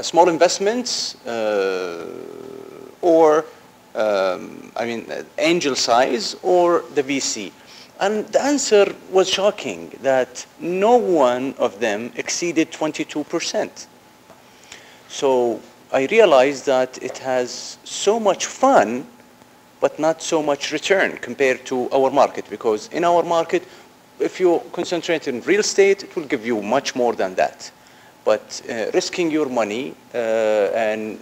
small investments or angel size or the VC? And the answer was shocking, that no one of them exceeded 22%. So I realized that it has so much fun, but not so much return compared to our market, because in our market, if you concentrate in real estate, it will give you much more than that. But risking your money and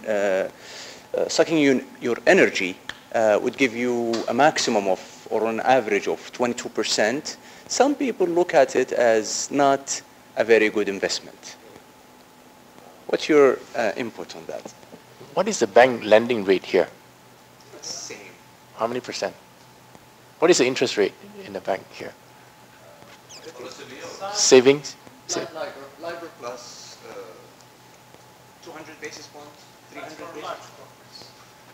sucking your energy would give you a maximum of, or an average of 22%. Some people look at it as not a very good investment. What's your input on that? What is the bank lending rate here? Same. How many percent? What is the interest rate in the bank here? Savings? LIBOR plus 200 basis points, 300 basis points.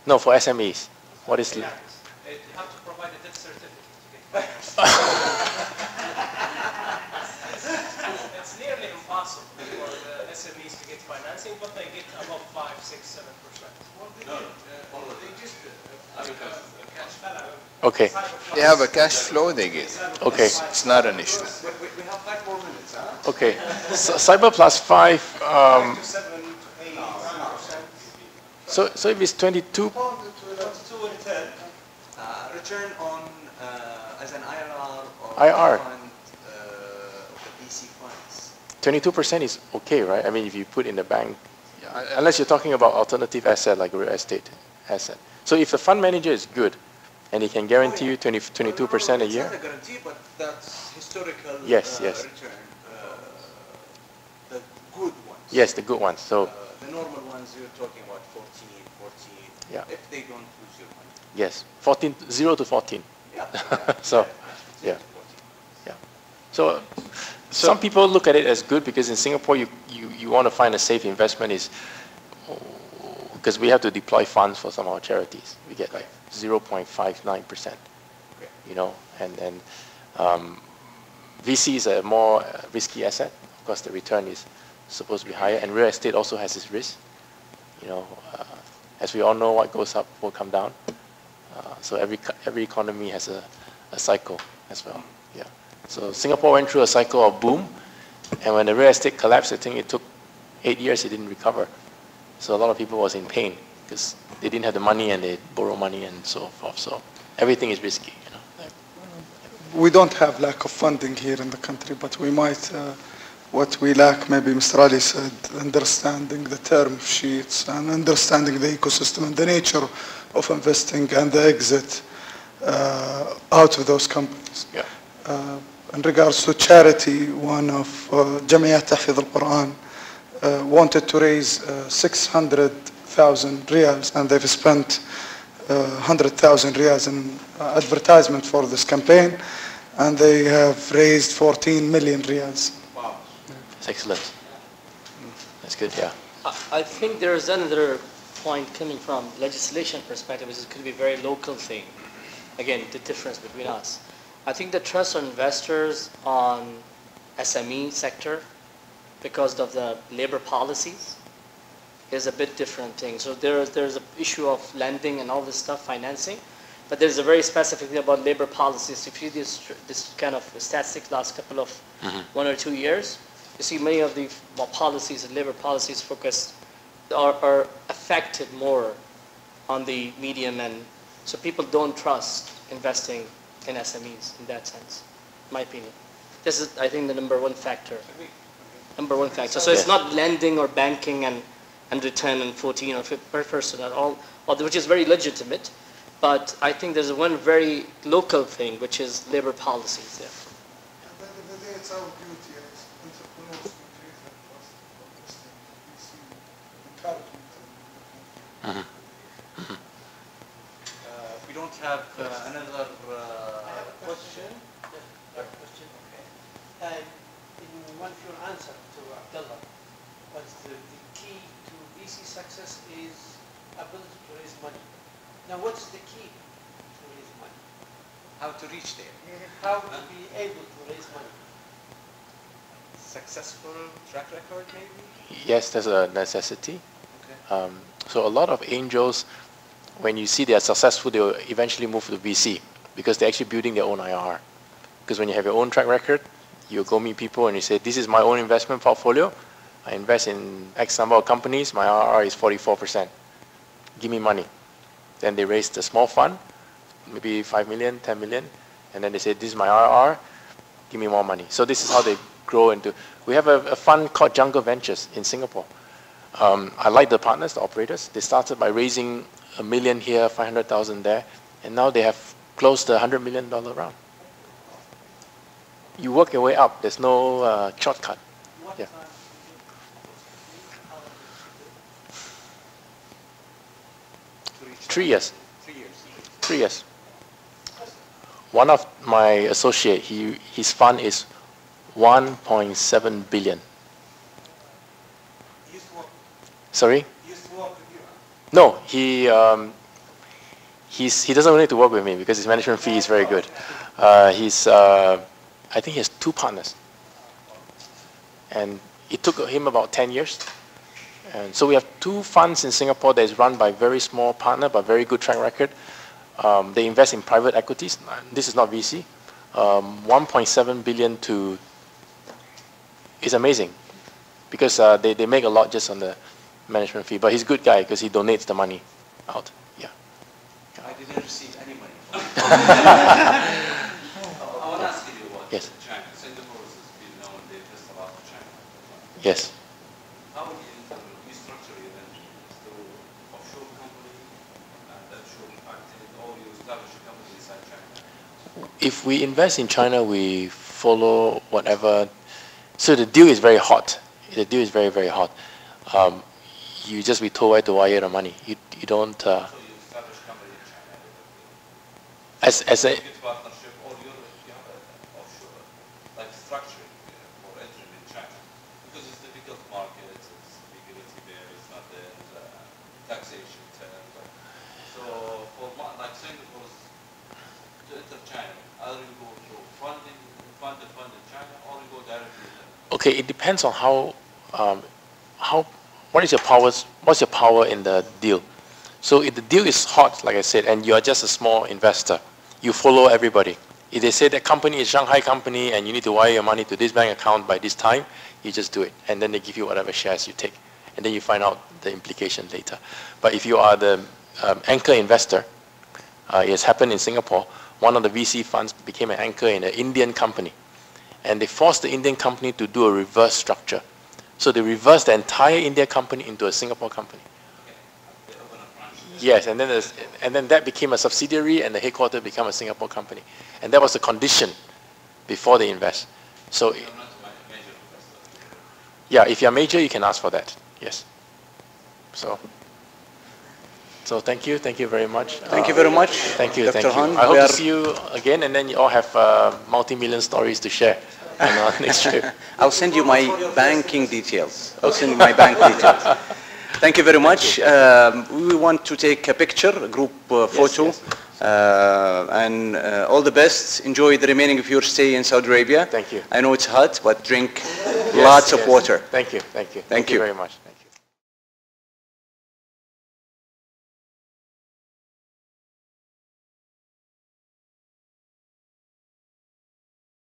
No, for SMEs. What is? You have to provide a debt certificate to get It's nearly impossible for the SMEs to get financing, but they get above 5, 6, 7%. No, they just Okay. They have a cash flow they get. Okay. It's not an issue. We have 5 more minutes, huh? Okay. So, Cyber plus 5. So if it's 22. Return on as an IRR or IR. fund, the VC funds. 22% is okay, right? I mean, if you put in the bank, unless you're talking about alternative asset like real estate asset. So if the fund manager is good, and he can guarantee you 22% a year. It's not a guarantee, but that's historical yes. return. The good ones. Yes, the good ones. So the normal ones, you're talking about 14. Yeah. If they don't lose your money. Yes, 0 to 14. Yeah. So, yeah. So some people look at it as good because in Singapore you want to find a safe investment is because we have to deploy funds for some of our charities. We get like 0.59%, you know, and VC is a more risky asset. Of course, the return is supposed to be higher, and real estate also has its risk. You know, as we all know, what goes up will come down. So every economy has a cycle as well. Yeah. So Singapore went through a cycle of boom, and when the real estate collapsed, I think it took 8 years. It didn't recover. So a lot of people was in pain because they didn't have the money and they borrow money and so forth. So everything is risky. You know. We don't have lack of funding here in the country, but we might. What we lack, maybe Mr. Ali said, understanding the term sheets and understanding the ecosystem and the nature of investing and the exit out of those companies. Yeah. In regards to charity, one of Jamiyat Tahfidh al-Quran wanted to raise 600,000 riyals, and they've spent 100,000 riyals in advertisement for this campaign, and they have raised 14 million riyals. That's excellent. That's good, yeah. I think there is another point coming from legislation perspective, which could be a very local thing. Again, the difference between us. I think the trust on investors on SME sector, because of the labor policies, is a bit different thing. So there's an issue of lending and all this stuff, financing, but there's a very specific thing about labor policies. If you see this kind of statistics last couple of 1 or 2 years, you see many of the policies and labor policies focused are affected more on the medium end. So people don't trust investing in SMEs in that sense, in my opinion. This is, I think, the number one factor. Number one factor. So it's not lending or banking and return and 14 or 50% at all, which is very legitimate. But I think there's one very local thing, which is labor policies there. It's our duty as entrepreneurs to create that trust for investing. We don't have another question. In one of your answers to Abdullah, was the key to VC success is ability to raise money. Now, what's the key to raise money? How to reach there? How to be able to raise money? Successful track record, maybe? Yes, there's a necessity. Okay. So a lot of angels, when you see they are successful, they will eventually move to VC because they're actually building their own IRR. Because when you have your own track record, you go meet people and you say, this is my own investment portfolio. I invest in X number of companies. My IRR is 44%. Give me money. Then they raise the small fund, maybe 5 million, 10 million. And then they say, this is my IRR. Give me more money. So this is how they grow into. We have a fund called Jungle Ventures in Singapore. I like the partners, the operators. They started by raising $1 million here, 500,000 there. And now they have closed the $100 million round. You work your way up. There's no shortcut. Yeah. Three years. 3 years. One of my associate, his fund is 1.7 billion. Sorry? No, he doesn't need to work with me because his management fee is very good. I think he has 2 partners. And it took him about 10 years. And so we have 2 funds in Singapore that is run by very small partner but very good track record. They invest in private equities. This is not VC. 1.7 billion to is amazing because they make a lot just on the management fee. But he's a good guy because he donates the money out. Yeah. I didn't receive any money. I want to ask you about China. Singapore has been known they invest a lot in China. Yes. How would you structure your ventures? Through offshore company and offshore activity, or you establish a company inside China? If we invest in China, we follow whatever. So the deal is very hot. The deal is very, very hot. You just be told where to wire the money. You don't. So you establish a company in China. As a. Partnership, or you have an offshore like structure for entering in China because it's a difficult market. It's regulatory there. It's not there. Taxation terms. So for like Singapore to enter China, either you go through fund in China, or you go directly. Okay, it depends on what is your powers? What's your power in the deal? So if the deal is hot, like I said, and you are just a small investor, you follow everybody. If they say that company is Shanghai company and you need to wire your money to this bank account by this time, you just do it, and then they give you whatever shares you take, and then you find out the implication later. But if you are the anchor investor, it has happened in Singapore. One of the VC funds became an anchor in an Indian company. And they forced the Indian company to do a reverse structure. So they reversed the entire India company into a Singapore company. Yes, and then that became a subsidiary and the headquarters became a Singapore company. And that was the condition before they invest. So, yeah, if you're major, you can ask for that. Yes. So thank you very much. Thank you very much. Thank you, Dr. thank you. Han, I hope to see you again, and then you all have multi-million stories to share on our next trip. I'll send you my banking details. I'll send you my bank details. Thank you very much. We want to take a picture, a group photo. Yes. And all the best. Enjoy the remaining of your stay in Saudi Arabia. Thank you. I know it's hot, but drink lots of water. Thank you. Thank you very much.